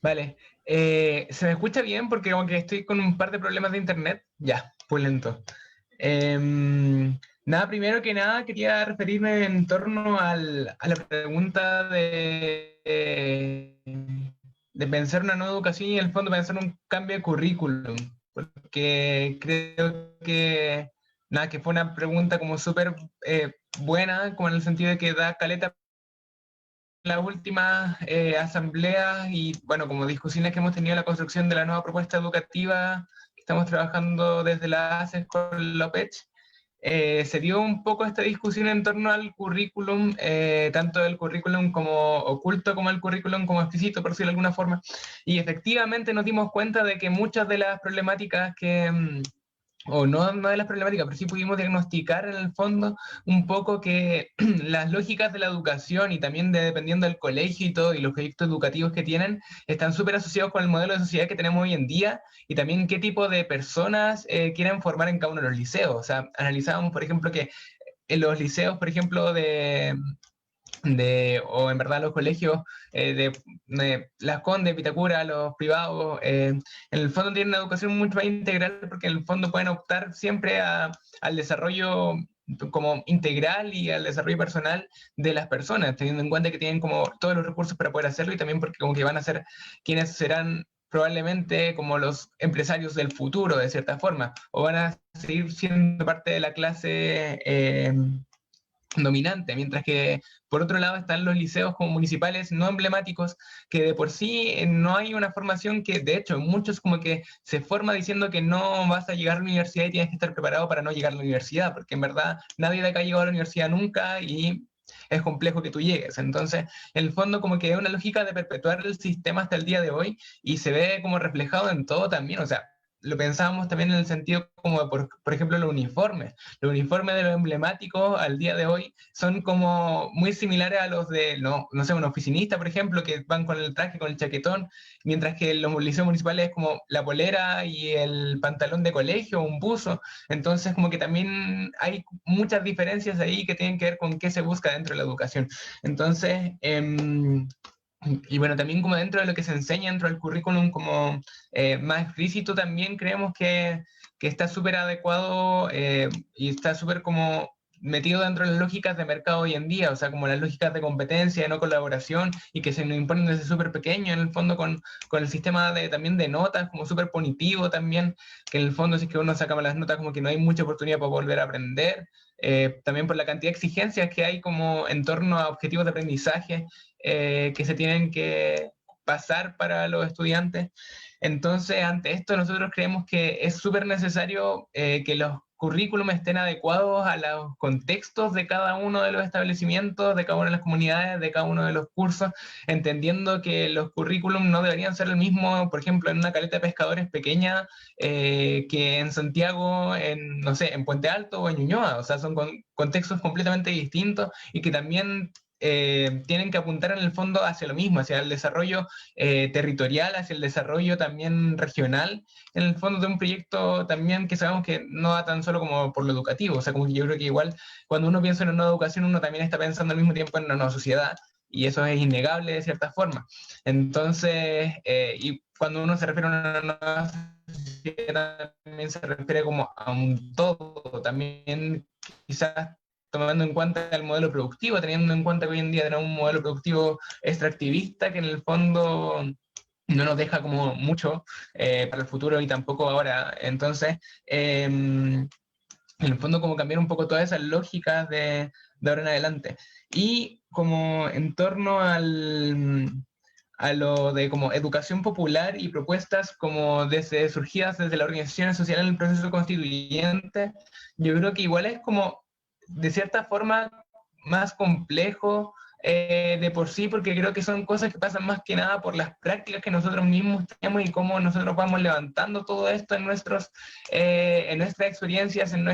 Vale. ¿Se me escucha bien? Porque como que estoy con un par de problemas de internet. Ya, pues lento. Nada, primero que nada quería referirme en torno a la pregunta de pensar una nueva educación y en el fondo pensar un cambio de currículum. Porque creo que, nada, que fue una pregunta como súper buena, como en el sentido de que da caleta las últimas asambleas y, bueno, como discusiones que hemos tenido en la construcción de la nueva propuesta educativa que estamos trabajando desde la ACES con la OPECH, se dio un poco esta discusión en torno al currículum, tanto el currículum como oculto como el currículum como explícito, por decirlo de alguna forma, y efectivamente nos dimos cuenta de que muchas de las problemáticas que... o no de las problemáticas, pero sí pudimos diagnosticar en el fondo un poco que las lógicas de la educación y también dependiendo del colegio y todo, y los proyectos educativos que tienen, están súper asociados con el modelo de sociedad que tenemos hoy en día y también qué tipo de personas quieren formar en cada uno de los liceos. O sea, analizábamos, por ejemplo, que en los liceos, por ejemplo, o en verdad los colegios de Las Condes, Vitacura, los privados, en el fondo tienen una educación mucho más integral porque en el fondo pueden optar siempre al desarrollo como integral y al desarrollo personal de las personas, teniendo en cuenta que tienen como todos los recursos para poder hacerlo y también porque como que van a ser quienes serán probablemente como los empresarios del futuro, de cierta forma, o van a seguir siendo parte de la clase dominante, mientras que por otro lado están los liceos como municipales no emblemáticos, que de por sí no hay una formación que, de hecho, muchos como que se forma diciendo que no vas a llegar a la universidad y tienes que estar preparado para no llegar a la universidad, porque en verdad nadie de acá ha llegado a la universidad nunca y es complejo que tú llegues. Entonces, en el fondo como que es una lógica de perpetuar el sistema hasta el día de hoy y se ve como reflejado en todo también, o sea, lo pensábamos también en el sentido como, por ejemplo, los uniformes. Los uniformes de los emblemáticos al día de hoy son como muy similares a los de, no sé, un oficinista, por ejemplo, que van con el traje, con el chaquetón, mientras que en los liceos municipales es como la polera y el pantalón de colegio, un buzo. Entonces, como que también hay muchas diferencias ahí que tienen que ver con qué se busca dentro de la educación. Entonces, y bueno, también como dentro de lo que se enseña dentro del currículum como más explícito, también creemos que está súper adecuado y está súper como metido dentro de las lógicas de mercado hoy en día, o sea, como las lógicas de competencia, de no colaboración, y que se nos imponen desde súper pequeño, en el fondo con el sistema también de notas, como súper punitivo también, que en el fondo si es que uno saca malas notas, como que no hay mucha oportunidad para volver a aprender, también por la cantidad de exigencias que hay como en torno a objetivos de aprendizaje, que se tienen que pasar para los estudiantes. Entonces, ante esto, nosotros creemos que es súper necesario que los currículums estén adecuados a los contextos de cada uno de los establecimientos, de cada una de las comunidades, de cada uno de los cursos, entendiendo que los currículums no deberían ser el mismo, por ejemplo, en una caleta de pescadores pequeña que en Santiago, no sé, en Puente Alto o en Ñuñoa, o sea, son contextos completamente distintos y que también tienen que apuntar en el fondo hacia lo mismo, hacia el desarrollo territorial, hacia el desarrollo también regional, en el fondo de un proyecto también que sabemos que no va tan solo como por lo educativo, o sea, como que yo creo que igual cuando uno piensa en una nueva educación, uno también está pensando al mismo tiempo en una nueva sociedad, y eso es innegable de cierta forma. Entonces, y cuando uno se refiere a una nueva sociedad, también se refiere como a un todo, también quizás tomando en cuenta el modelo productivo, teniendo en cuenta que hoy en día tenemos un modelo productivo extractivista que en el fondo no nos deja como mucho para el futuro y tampoco ahora. Entonces, en el fondo como cambiar un poco todas esas lógicas de ahora en adelante. Y como en torno a lo de como educación popular y propuestas como surgidas desde las organizaciones sociales en el proceso constituyente, yo creo que igual es como de cierta forma más complejo de por sí, porque creo que son cosas que pasan más que nada por las prácticas que nosotros mismos tenemos y cómo nosotros vamos levantando todo esto en nuestras experiencias, en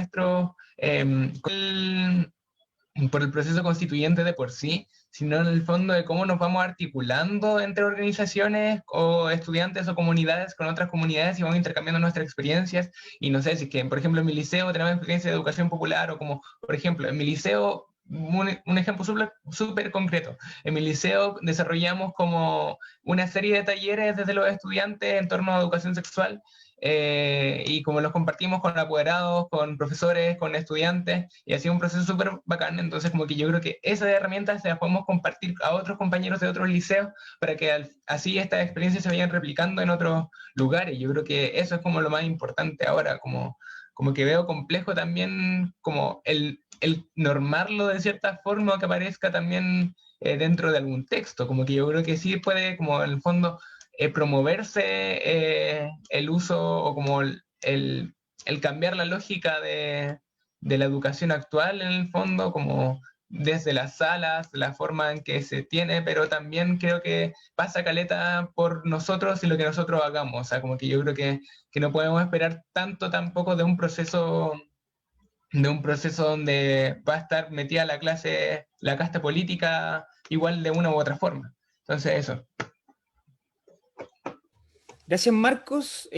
por el proceso constituyente de por sí, sino en el fondo de cómo nos vamos articulando entre organizaciones o estudiantes o comunidades con otras comunidades y vamos intercambiando nuestras experiencias. Y no sé, si es que, por ejemplo, en mi liceo tenemos experiencia de educación popular o como, por ejemplo, en mi liceo, un ejemplo súper concreto. En mi liceo desarrollamos como una serie de talleres desde los estudiantes en torno a educación sexual y como los compartimos con apoderados, con profesores, con estudiantes, y ha sido un proceso súper bacán. Entonces como que yo creo que esas herramientas se las podemos compartir a otros compañeros de otros liceos para que así estas experiencias se vayan replicando en otros lugares. Yo creo que eso es como lo más importante ahora, como que veo complejo también como el normarlo de cierta forma, que aparezca también dentro de algún texto, como que yo creo que sí puede como en el fondo promoverse el uso o como el cambiar la lógica de la educación actual en el fondo, como desde las salas, la forma en que se tiene, pero también creo que pasa caleta por nosotros y lo que nosotros hagamos, o sea, como que yo creo que no podemos esperar tanto tampoco de un proceso donde va a estar metida la casta política igual de una u otra forma. Entonces eso. Gracias, Marcos.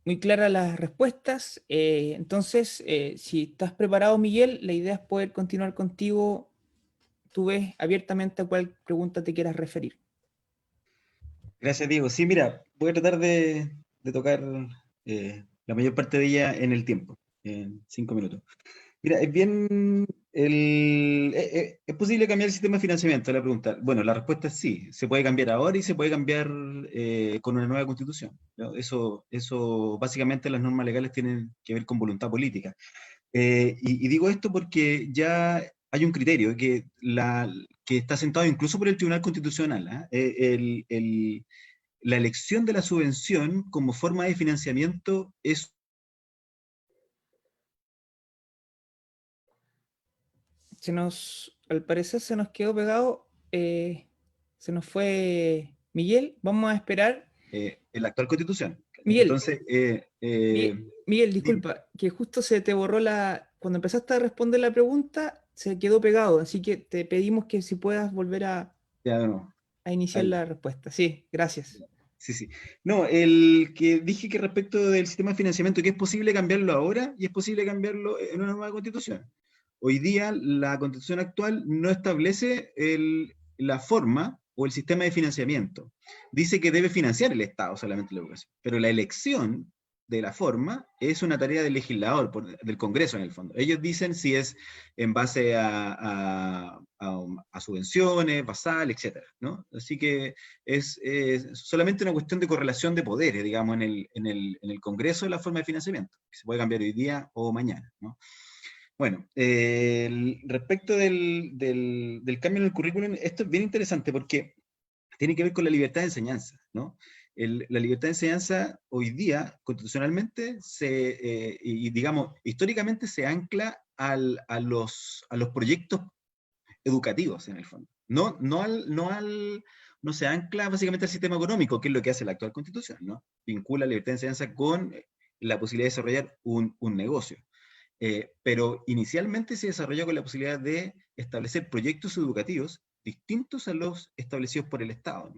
Muy claras las respuestas. Entonces, si estás preparado, Miguel, la idea es poder continuar contigo. Tú ves abiertamente a cuál pregunta te quieras referir. Gracias, Diego. Sí, mira, voy a tratar de tocar la mayor parte de ella en el tiempo, en 5 minutos. Mira, es bien, ¿es posible cambiar el sistema de financiamiento? La pregunta. Bueno, la respuesta es sí. Se puede cambiar ahora y se puede cambiar con una nueva constitución, ¿no? Eso, básicamente las normas legales tienen que ver con voluntad política. Y digo esto porque ya hay un criterio que está sentado incluso por el Tribunal Constitucional, ¿ah? La elección de la subvención como forma de financiamiento es... Se nos Al parecer se nos quedó pegado, se nos fue Miguel, vamos a esperar. En la actual constitución. Miguel, Entonces, Miguel, dime. disculpa, que justo se te borró cuando empezaste a responder la pregunta, se quedó pegado, así que te pedimos que si puedas volver Ya no. a iniciar la respuesta. Sí, gracias. Sí, sí. No, el que dije que respecto del sistema de financiamiento, que es posible cambiarlo ahora y es posible cambiarlo en una nueva constitución. Hoy día la constitución actual no establece la forma o el sistema de financiamiento. Dice que debe financiar el Estado solamente la educación, pero la elección de la forma es una tarea del legislador, del Congreso en el fondo. Ellos dicen si es en base a subvenciones, basal, etc., ¿no? Así que es solamente una cuestión de correlación de poderes, digamos, en el Congreso, la forma de financiamiento, que se puede cambiar hoy día o mañana, ¿no? Bueno, respecto del cambio en el currículum, esto es bien interesante porque tiene que ver con la libertad de enseñanza, ¿no? La libertad de enseñanza hoy día, constitucionalmente, y digamos, históricamente se ancla a los proyectos educativos, en el fondo. No se ancla básicamente al sistema económico, que es lo que hace la actual constitución, ¿no? Vincula la libertad de enseñanza con la posibilidad de desarrollar un negocio. Pero inicialmente se desarrolló con la posibilidad de establecer proyectos educativos distintos a los establecidos por el Estado.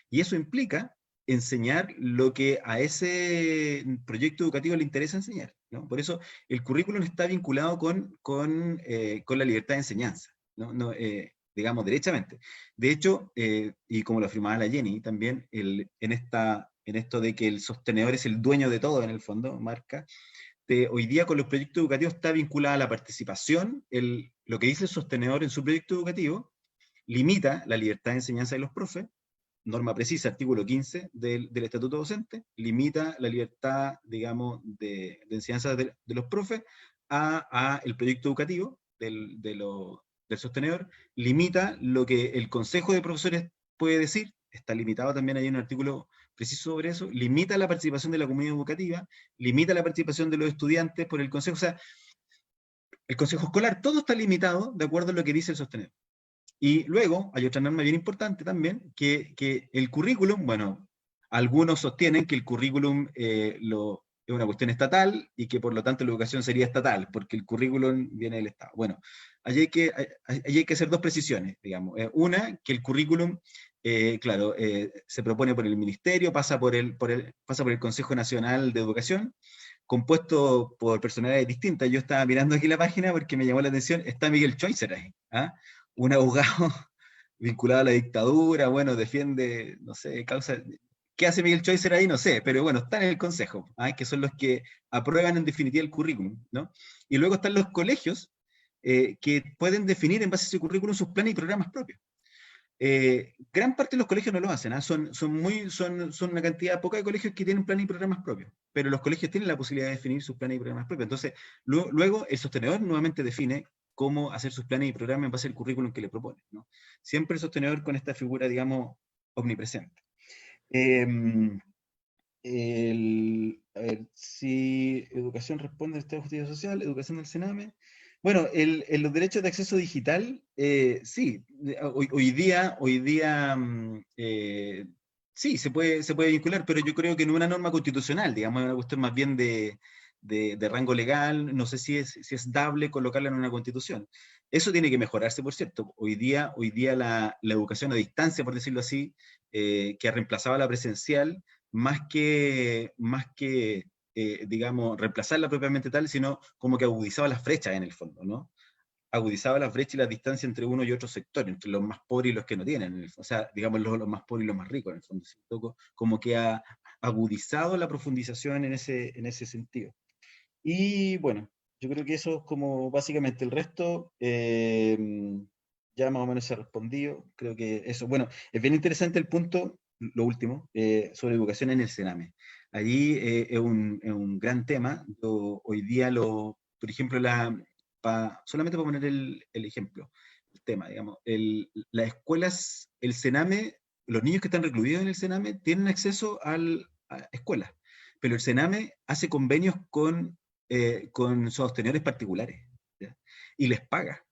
Y eso implica enseñar lo que a ese proyecto educativo le interesa enseñar, ¿no? Por eso el currículum está vinculado con la libertad de enseñanza, ¿no? Digamos, derechamente. De hecho, y como lo afirmaba la Jenny, también en esto de que el sostenedor es el dueño de todo, en el fondo, marca, hoy día con los proyectos educativos está vinculada a la participación, lo que dice el sostenedor en su proyecto educativo, limita la libertad de enseñanza de los profes, norma precisa, artículo 15 del Estatuto Docente, limita la libertad, digamos, de enseñanza de los profes a el proyecto educativo del sostenedor, limita lo que el Consejo de Profesores puede decir, está limitado también, hay un artículo preciso sobre eso, limita la participación de la comunidad educativa, limita la participación de los estudiantes por el Consejo, o sea, el Consejo Escolar, todo está limitado de acuerdo a lo que dice el sostenedor. Y luego hay otra norma bien importante también, que el currículum, bueno, algunos sostienen que el currículum es una cuestión estatal y que por lo tanto la educación sería estatal, porque el currículum viene del Estado. Bueno, allí hay que hacer dos precisiones, digamos. Una, que el currículum, claro, se propone por el Ministerio, pasa por el Consejo Nacional de Educación, compuesto por personalidades distintas. Yo estaba mirando aquí la página porque me llamó la atención, está Miguel Choicer ahí, ¿ah? Un abogado vinculado a la dictadura, bueno, defiende, no sé, causa... ¿Qué hace Miguel Choicer ahí? No sé, pero bueno, está en el Consejo, ¿ah? Que son los que aprueban en definitiva el currículum, ¿no? Y luego están los colegios que pueden definir en base a ese currículum sus planes y programas propios. Gran parte de los colegios no lo hacen, ¿ah? Son una cantidad poca de colegios que tienen planes y programas propios, pero los colegios tienen la posibilidad de definir sus planes y programas propios. Entonces, luego el sostenedor nuevamente define cómo hacer sus planes y programas en base al currículum que le propone, ¿no? Siempre el sostenedor con esta figura, digamos, omnipresente. A ver, si educación responde al Estado de Justicia Social, educación del Sename. Bueno, en los derechos de acceso digital, sí, hoy día sí, se puede vincular, pero yo creo que no es una norma constitucional, digamos, es una cuestión más bien de rango legal, no sé si es dable colocarla en una constitución. Eso tiene que mejorarse, por cierto. Hoy día la educación a distancia, por decirlo así, que ha reemplazado a la presencial, más que digamos, reemplazarla propiamente tal, sino como que agudizaba las brechas en el fondo, ¿no? Agudizaba las brechas y las distancias entre uno y otro sector, entre los más pobres y los que no tienen, o sea, digamos, los más pobres y los más ricos, en el fondo, como que ha agudizado la profundización en ese sentido. Y bueno, yo creo que eso es como básicamente el resto, ya más o menos se ha respondido, creo que eso, bueno, es bien interesante el punto, lo último, sobre educación en el Sename. Allí es un gran tema. Hoy día, por ejemplo, solamente para poner el ejemplo, el tema, digamos, las escuelas, el Sename, los niños que están recluidos en el Sename tienen acceso a escuelas, pero el Sename hace convenios con sostenedores particulares, ¿ya? Y les paga.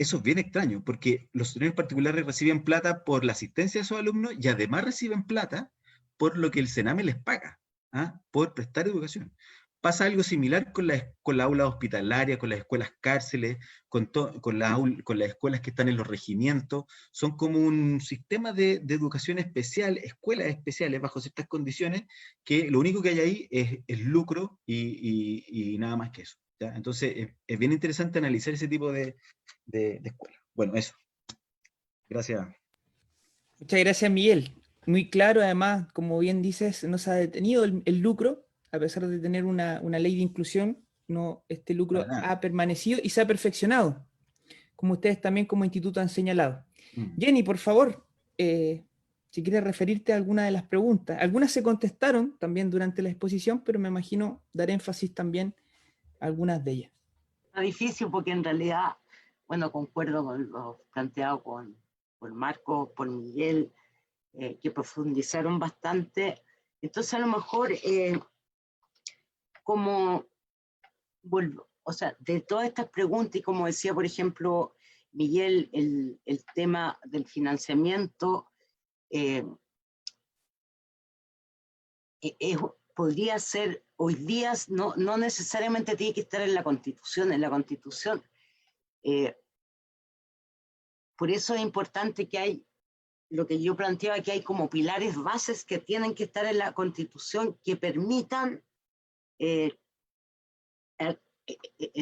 eso es bien extraño, porque los tutoriales particulares reciben plata por la asistencia de sus alumnos y además reciben plata por lo que el Sename les paga, ¿ah? Por prestar educación. Pasa algo similar con la aula hospitalaria, con las escuelas cárceles, con las escuelas que están en los regimientos. Son como un sistema de educación especial, escuelas especiales bajo ciertas condiciones, que lo único que hay ahí es lucro y nada más que eso, ¿ya? Entonces es bien interesante analizar ese tipo de escuelas. Bueno, eso. Gracias. Muchas gracias, Miguel. Muy claro, además, como bien dices, no se ha detenido el lucro, a pesar de tener una ley de inclusión, no, este lucro Para nada. ha permanecido y se ha perfeccionado, como ustedes también como instituto han señalado. Jenny, por favor, si quieres referirte a alguna de las preguntas. Algunas se contestaron también durante la exposición, pero me imagino dar énfasis también a algunas de ellas. Está difícil porque en realidad, bueno, concuerdo con lo planteado por Marco, por Miguel, que profundizaron bastante. Entonces a lo mejor o sea, de todas estas preguntas, y como decía, por ejemplo, Miguel, el tema del financiamiento, podría ser, hoy día no necesariamente tiene que estar en la Constitución. Por eso es importante que hay, lo que yo planteaba, que hay como pilares bases que tienen que estar en la Constitución que permitan el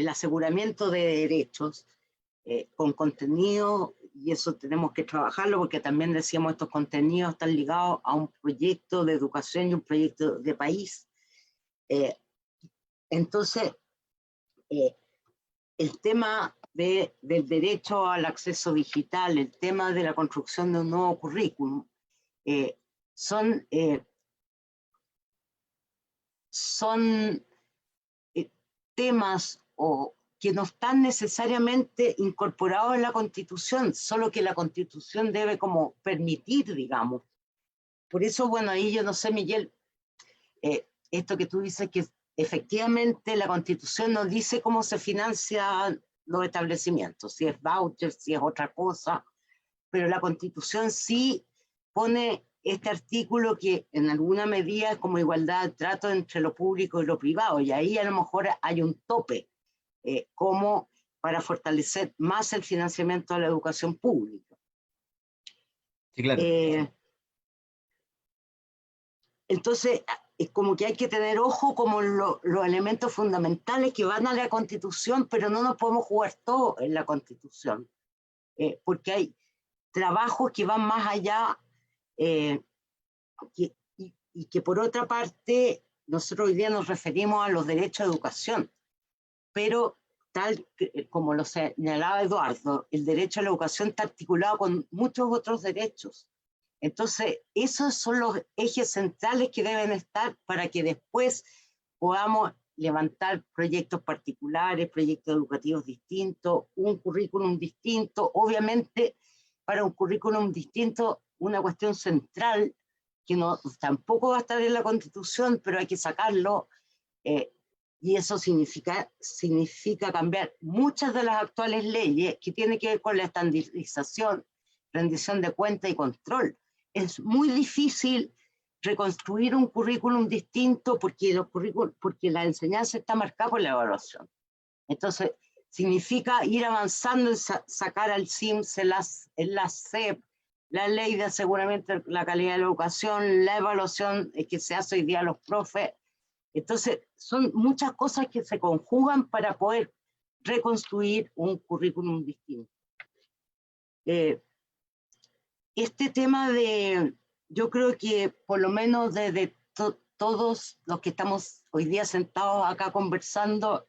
aseguramiento de derechos con contenido, y eso tenemos que trabajarlo porque también decíamos estos contenidos están ligados a un proyecto de educación y un proyecto de país. Entonces, el tema del derecho al acceso digital, el tema de la construcción de un nuevo currículum, son temas que no están necesariamente incorporados en la Constitución, solo que la Constitución debe como permitir, digamos. Por eso, bueno, ahí yo no sé, Miguel, esto que tú dices, que efectivamente la Constitución no dice cómo se financian los establecimientos, si es voucher, si es otra cosa, pero la Constitución sí pone este artículo que en alguna medida es como igualdad de trato entre lo público y lo privado, y ahí a lo mejor hay un tope, como para fortalecer más el financiamiento de la educación pública. Sí, claro. Entonces, es como que hay que tener ojo como los elementos fundamentales que van a la Constitución, pero no nos podemos jugar todo en la Constitución, porque hay trabajos que van más allá, y que por otra parte, nosotros hoy día nos referimos a los derechos de educación, pero tal como lo señalaba Eduardo, el derecho a la educación está articulado con muchos otros derechos. Entonces, esos son los ejes centrales que deben estar para que después podamos levantar proyectos particulares, proyectos educativos distintos, un currículum distinto. Obviamente, para un currículum distinto, una cuestión central, que tampoco va a estar en la Constitución, pero hay que sacarlo, y eso significa cambiar muchas de las actuales leyes que tienen que ver con la estandarización, rendición de cuentas y control. Es muy difícil reconstruir un currículum distinto porque la enseñanza está marcada por la evaluación. Entonces, significa ir avanzando en sacar al CIMSS, en la SEP, la ley de aseguramiento de la calidad de la educación, la evaluación que se hace hoy día a los profes. Entonces, son muchas cosas que se conjugan para poder reconstruir un currículum distinto. Este tema yo creo que por lo menos desde todos los que estamos hoy día sentados acá conversando,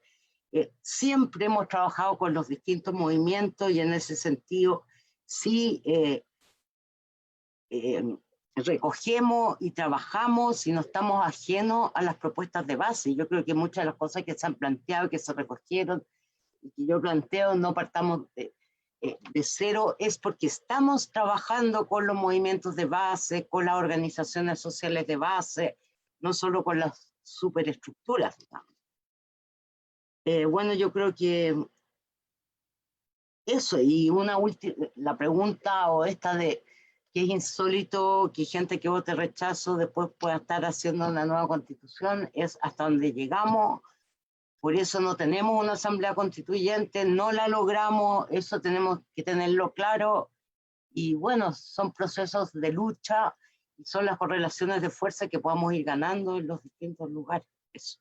siempre hemos trabajado con los distintos movimientos y en ese sentido sí recogemos y trabajamos y no estamos ajenos a las propuestas de base. Yo creo que muchas de las cosas que se han planteado, que se recogieron y que yo planteo, no partamos de cero, es porque estamos trabajando con los movimientos de base, con las organizaciones sociales de base, no solo con las superestructuras. Bueno, yo creo que Eso, y una última, la pregunta o esta de que es insólito que gente que vote rechazo después pueda estar haciendo una nueva constitución, es hasta donde llegamos. Por eso no tenemos una asamblea constituyente, no la logramos, eso tenemos que tenerlo claro. Y bueno, son procesos de lucha y son las correlaciones de fuerza que podamos ir ganando en los distintos lugares. Eso.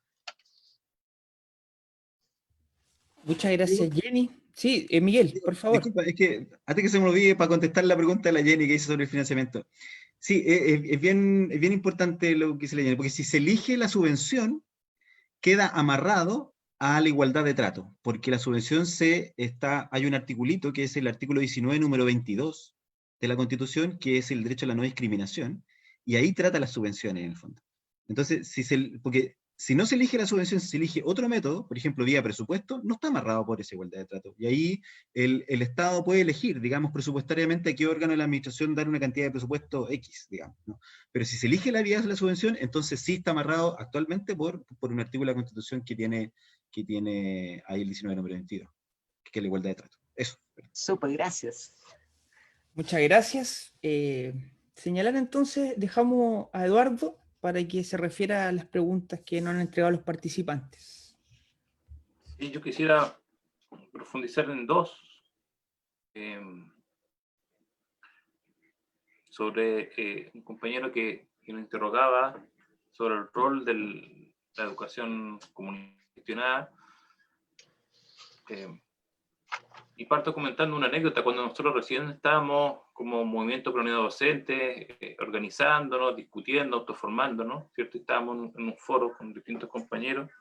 Muchas gracias, Jenny. Sí, Miguel, por favor. Disculpa, es que antes que se me olvide, para contestar la pregunta de la Jenny que hizo sobre el financiamiento. Sí, es bien importante lo que dice la Jenny, porque si se elige la subvención, queda amarrado a la igualdad de trato, porque la subvención hay un articulito que es el artículo 19, número 22 de la Constitución, que es el derecho a la no discriminación, y ahí trata las subvenciones en el fondo. Entonces, porque si no se elige la subvención, si se elige otro método, por ejemplo, vía presupuesto, no está amarrado por esa igualdad de trato. Y ahí el Estado puede elegir, digamos, presupuestariamente a qué órgano de la administración dar una cantidad de presupuesto X, digamos, ¿no? Pero si se elige la vía de la subvención, entonces sí está amarrado actualmente por un artículo de la Constitución que tiene ahí el 19 número 22, que es la igualdad de trato. Eso. Súper, gracias. Muchas gracias. Señalar entonces, dejamos a Eduardo para que se refiera a las preguntas que nos han entregado los participantes. Sí, yo quisiera profundizar en dos. Sobre un compañero que nos interrogaba sobre el rol de la educación comunitaria. Y parto comentando una anécdota. Cuando nosotros recién estábamos como movimiento pro unidad docente, organizándonos, discutiendo, autoformándonos, ¿cierto? Estábamos en un foro con distintos compañeros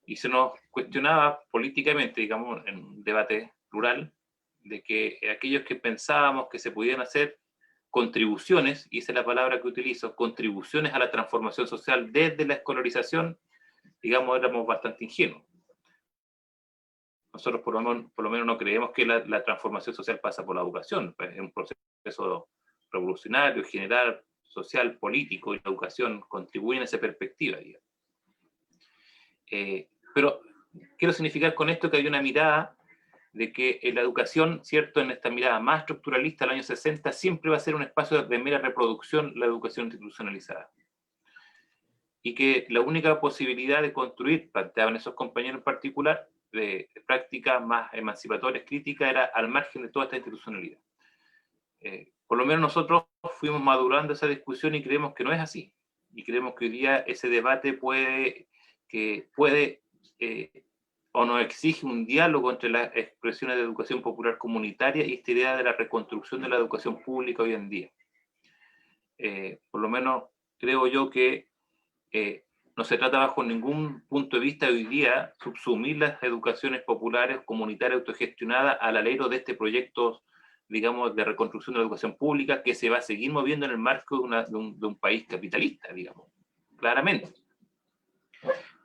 y se nos cuestionaba políticamente, digamos, en un debate plural, de que aquellos que pensábamos que se podían hacer contribuciones, y esa es la palabra que utilizo, contribuciones a la transformación social desde la escolarización, digamos, éramos bastante ingenuos. Nosotros por lo menos no creemos que la transformación social pasa por la educación, pues es un proceso revolucionario, general, social, político, y la educación contribuye en esa perspectiva, digamos. Pero quiero significar con esto que hay una mirada de que la educación, ¿cierto?, en esta mirada más estructuralista del año 60, siempre va a ser un espacio de mera reproducción la educación institucionalizada. Y que la única posibilidad de construir, planteaban esos compañeros en particular, de prácticas más emancipatorias, críticas, era al margen de toda esta institucionalidad. Por lo menos nosotros fuimos madurando esa discusión y creemos que no es así. Y creemos que hoy día ese debate puede o nos exige un diálogo entre las expresiones de educación popular comunitaria y esta idea de la reconstrucción de la educación pública hoy en día. Por lo menos creo yo que no se trata bajo ningún punto de vista hoy día subsumir las educaciones populares, comunitarias, autogestionadas al alero de este proyecto, digamos, de reconstrucción de la educación pública que se va a seguir moviendo en el marco de un país capitalista, digamos, claramente.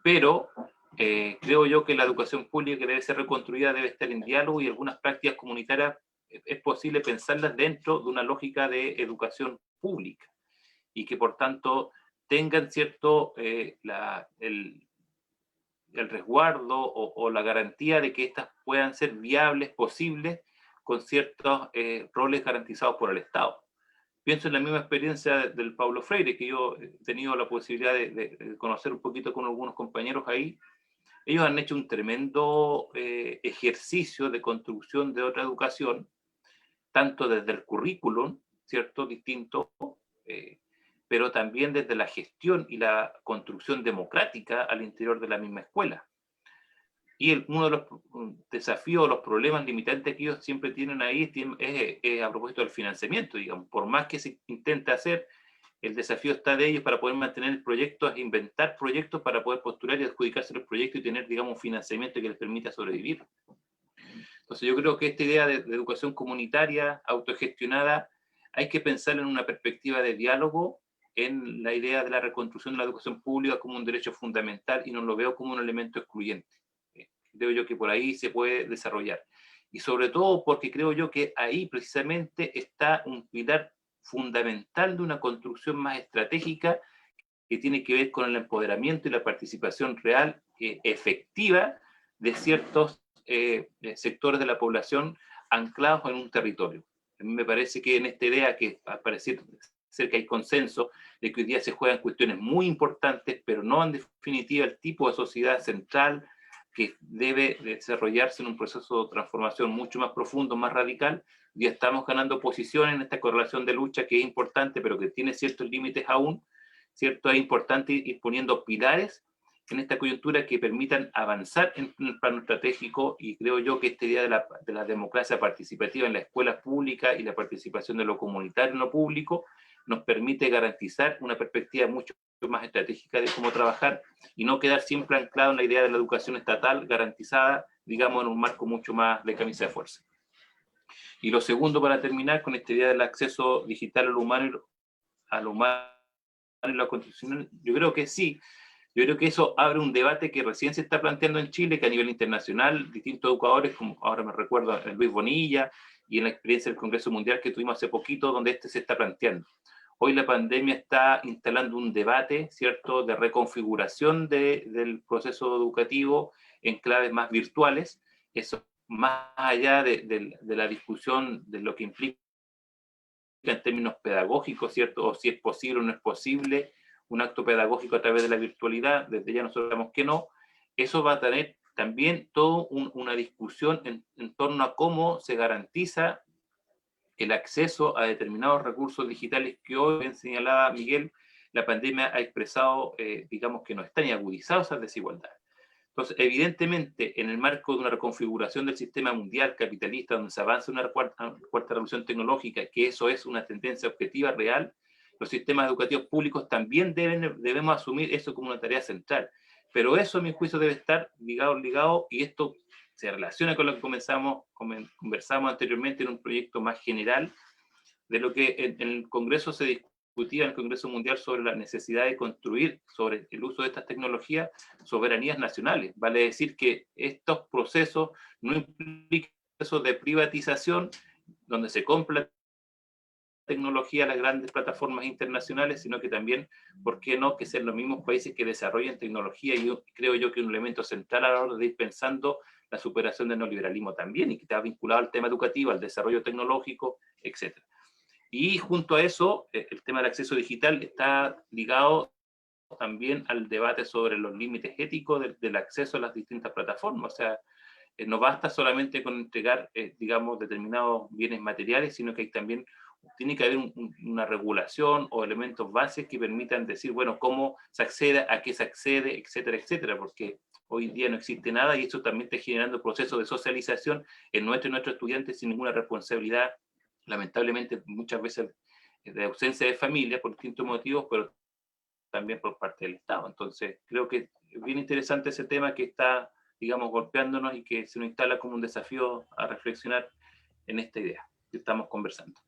Pero creo yo que la educación pública que debe ser reconstruida debe estar en diálogo y algunas prácticas comunitarias es posible pensarlas dentro de una lógica de educación pública y que por tanto tengan cierto el resguardo o la garantía de que estas puedan ser viables, posibles, con ciertos roles garantizados por el Estado. Pienso en la misma experiencia del Paulo Freire, que yo he tenido la posibilidad de conocer un poquito con algunos compañeros ahí. Ellos han hecho un tremendo ejercicio de construcción de otra educación, tanto desde el currículum, ¿cierto?, distinto, pero también desde la gestión y la construcción democrática al interior de la misma escuela. Y uno de los desafíos, los problemas limitantes que ellos siempre tienen ahí es a propósito del financiamiento, digamos. Por más que se intente hacer, el desafío está de ellos para poder mantener el proyecto, es inventar proyectos para poder postular y adjudicarse los proyectos y tener, digamos, un financiamiento que les permita sobrevivir. Entonces yo creo que esta idea de educación comunitaria, autogestionada, hay que pensar en una perspectiva de diálogo, en la idea de la reconstrucción de la educación pública como un derecho fundamental y no lo veo como un elemento excluyente. Creo yo que por ahí se puede desarrollar. Y sobre todo porque creo yo que ahí precisamente está un pilar fundamental de una construcción más estratégica que tiene que ver con el empoderamiento y la participación real, efectiva, de ciertos sectores de la población anclados en un territorio. A mí me parece que en esta idea, que al parecer ser que hay consenso de que hoy día se juegan cuestiones muy importantes, pero no en definitiva el tipo de sociedad central que debe desarrollarse en un proceso de transformación mucho más profundo, más radical. Ya estamos ganando posición en esta correlación de lucha que es importante, pero que tiene ciertos límites aún, ¿cierto? Es importante ir poniendo pilares en esta coyuntura que permitan avanzar en el plano estratégico, y creo yo que esta idea de la democracia participativa en la escuela pública y la participación de lo comunitario en lo público nos permite garantizar una perspectiva mucho más estratégica de cómo trabajar y no quedar siempre anclado en la idea de la educación estatal garantizada, digamos, en un marco mucho más de camisa de fuerza. Y lo segundo, para terminar, con esta idea del acceso digital a lo humano y lo constitucional, yo creo que sí. Yo creo que eso abre un debate que recién se está planteando en Chile, que a nivel internacional, distintos educadores, como ahora me recuerdo a Luis Bonilla, y en la experiencia del Congreso Mundial que tuvimos hace poquito, donde se está planteando. Hoy la pandemia está instalando un debate, ¿cierto?, de reconfiguración del proceso educativo en claves más virtuales. Eso, más allá de la discusión de lo que implica en términos pedagógicos, ¿cierto?, o si es posible o no es posible un acto pedagógico a través de la virtualidad, desde ya nosotros sabemos que no. Eso va a tener también toda una discusión en torno a cómo se garantiza el acceso a determinados recursos digitales que hoy, bien señalaba Miguel, la pandemia ha expresado, digamos, que no están ni agudizados esas desigualdades. Entonces, evidentemente, en el marco de una reconfiguración del sistema mundial capitalista, donde se avanza una cuarta revolución tecnológica, que eso es una tendencia objetiva real, los sistemas educativos públicos también debemos asumir eso como una tarea central. Pero eso, a mi juicio, debe estar ligado, y esto se relaciona con lo que conversamos anteriormente en un proyecto más general, de lo que en el Congreso se discutía, en el Congreso Mundial, sobre la necesidad de construir, sobre el uso de estas tecnologías, soberanías nacionales. Vale decir que estos procesos no implican procesos de privatización, donde se compra tecnología a las grandes plataformas internacionales, sino que también, ¿por qué no?, que sean los mismos países que desarrollen tecnología, y creo yo que un elemento central a la hora de ir pensando la superación del neoliberalismo también, y que está vinculado al tema educativo, al desarrollo tecnológico, etc. Y junto a eso, el tema del acceso digital está ligado también al debate sobre los límites éticos del acceso a las distintas plataformas. O sea, no basta solamente con entregar, digamos, determinados bienes materiales, sino que hay también tiene que haber una regulación o elementos bases que permitan decir, bueno, cómo se accede, a qué se accede, etcétera, etcétera, porque hoy día no existe nada, y eso también está generando procesos de socialización en nuestros estudiantes sin ninguna responsabilidad, lamentablemente muchas veces de ausencia de familia por distintos motivos, pero también por parte del Estado. Entonces, creo que es bien interesante ese tema que está, digamos, golpeándonos y que se nos instala como un desafío a reflexionar en esta idea que estamos conversando.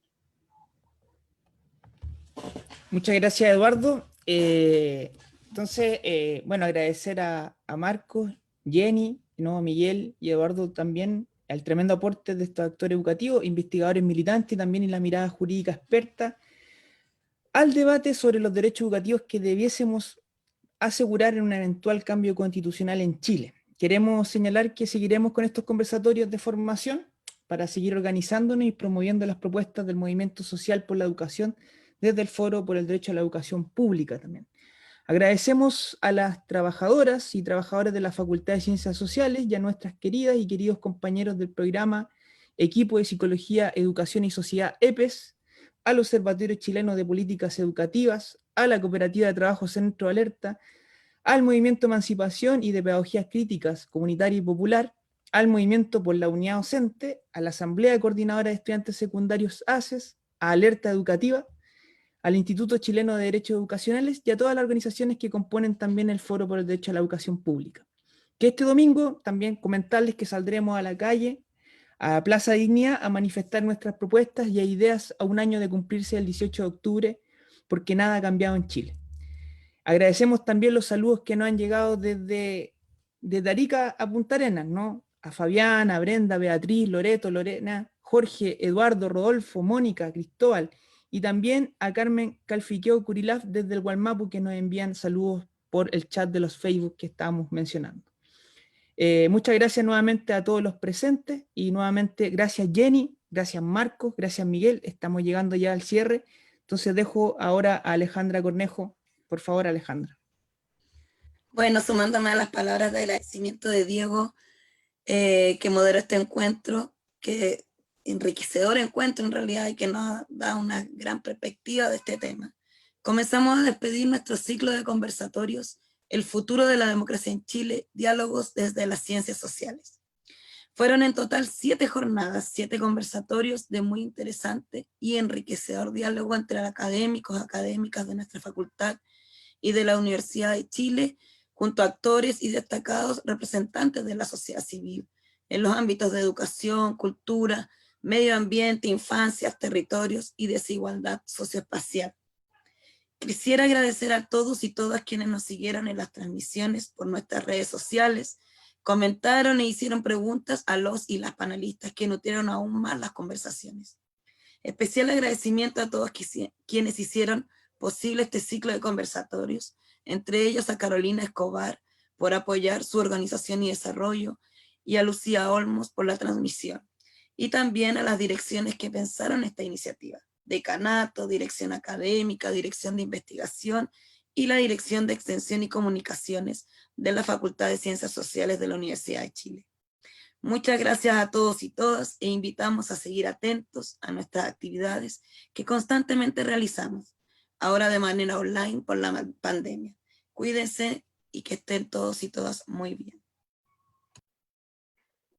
Muchas gracias, Eduardo. Entonces, bueno, agradecer a Marcos, Jenny, ¿no?, Miguel y Eduardo también, al tremendo aporte de estos actores educativos, investigadores militantes también, y la mirada jurídica experta, al debate sobre los derechos educativos que debiésemos asegurar en un eventual cambio constitucional en Chile. Queremos señalar que seguiremos con estos conversatorios de formación para seguir organizándonos y promoviendo las propuestas del movimiento social por la educación desde el Foro por el Derecho a la Educación Pública también. Agradecemos a las trabajadoras y trabajadores de la Facultad de Ciencias Sociales y a nuestras queridas y queridos compañeros del programa Equipo de Psicología, Educación y Sociedad EPES, al Observatorio Chileno de Políticas Educativas, a la Cooperativa de Trabajo Centro Alerta, al Movimiento Emancipación y de Pedagogías Críticas, Comunitaria y Popular, al Movimiento por la Unidad Docente, a la Asamblea Coordinadora de Estudiantes Secundarios ACES, a Alerta Educativa, al Instituto Chileno de Derechos Educacionales y a todas las organizaciones que componen también el Foro por el Derecho a la Educación Pública. Que este domingo también comentarles que saldremos a la calle, a Plaza Dignidad, a manifestar nuestras propuestas y ideas a un año de cumplirse el 18 de octubre, porque nada ha cambiado en Chile. Agradecemos también los saludos que nos han llegado desde Arica a Punta Arenas, ¿no? A Fabián, a Brenda, Beatriz, Loreto, Lorena, Jorge, Eduardo, Rodolfo, Mónica, Cristóbal, y también a Carmen Calfiqueo Curilaf desde el Gualmapu, que nos envían saludos por el chat de los Facebook que estábamos mencionando. Muchas gracias nuevamente a todos los presentes y nuevamente gracias Jenny, gracias Marcos, gracias Miguel. Estamos llegando ya al cierre. Entonces dejo ahora a Alejandra Cornejo. Por favor, Alejandra. Bueno, sumándome a las palabras de agradecimiento de Diego, que moderó este encuentro, que enriquecedor encuentro en realidad y que nos da una gran perspectiva de este tema. Comenzamos a despedir nuestro ciclo de conversatorios, El futuro de la democracia en Chile, diálogos desde las ciencias sociales. Fueron en total 7 jornadas, 7 conversatorios de muy interesante y enriquecedor diálogo entre académicos, académicas de nuestra facultad y de la Universidad de Chile, junto a actores y destacados representantes de la sociedad civil, en los ámbitos de educación, cultura, medio ambiente, infancias, territorios y desigualdad socioespacial. Quisiera agradecer a todos y todas quienes nos siguieron en las transmisiones por nuestras redes sociales, comentaron e hicieron preguntas a los y las panelistas que nutrieron aún más las conversaciones. Especial agradecimiento a todos quienes hicieron posible este ciclo de conversatorios, entre ellos a Carolina Escobar por apoyar su organización y desarrollo, y a Lucía Olmos por la transmisión, y también a las direcciones que pensaron esta iniciativa: Decanato, Dirección Académica, Dirección de Investigación y la Dirección de Extensión y Comunicaciones de la Facultad de Ciencias Sociales de la Universidad de Chile. Muchas gracias a todos y todas e invitamos a seguir atentos a nuestras actividades que constantemente realizamos, ahora de manera online por la pandemia. Cuídense y que estén todos y todas muy bien.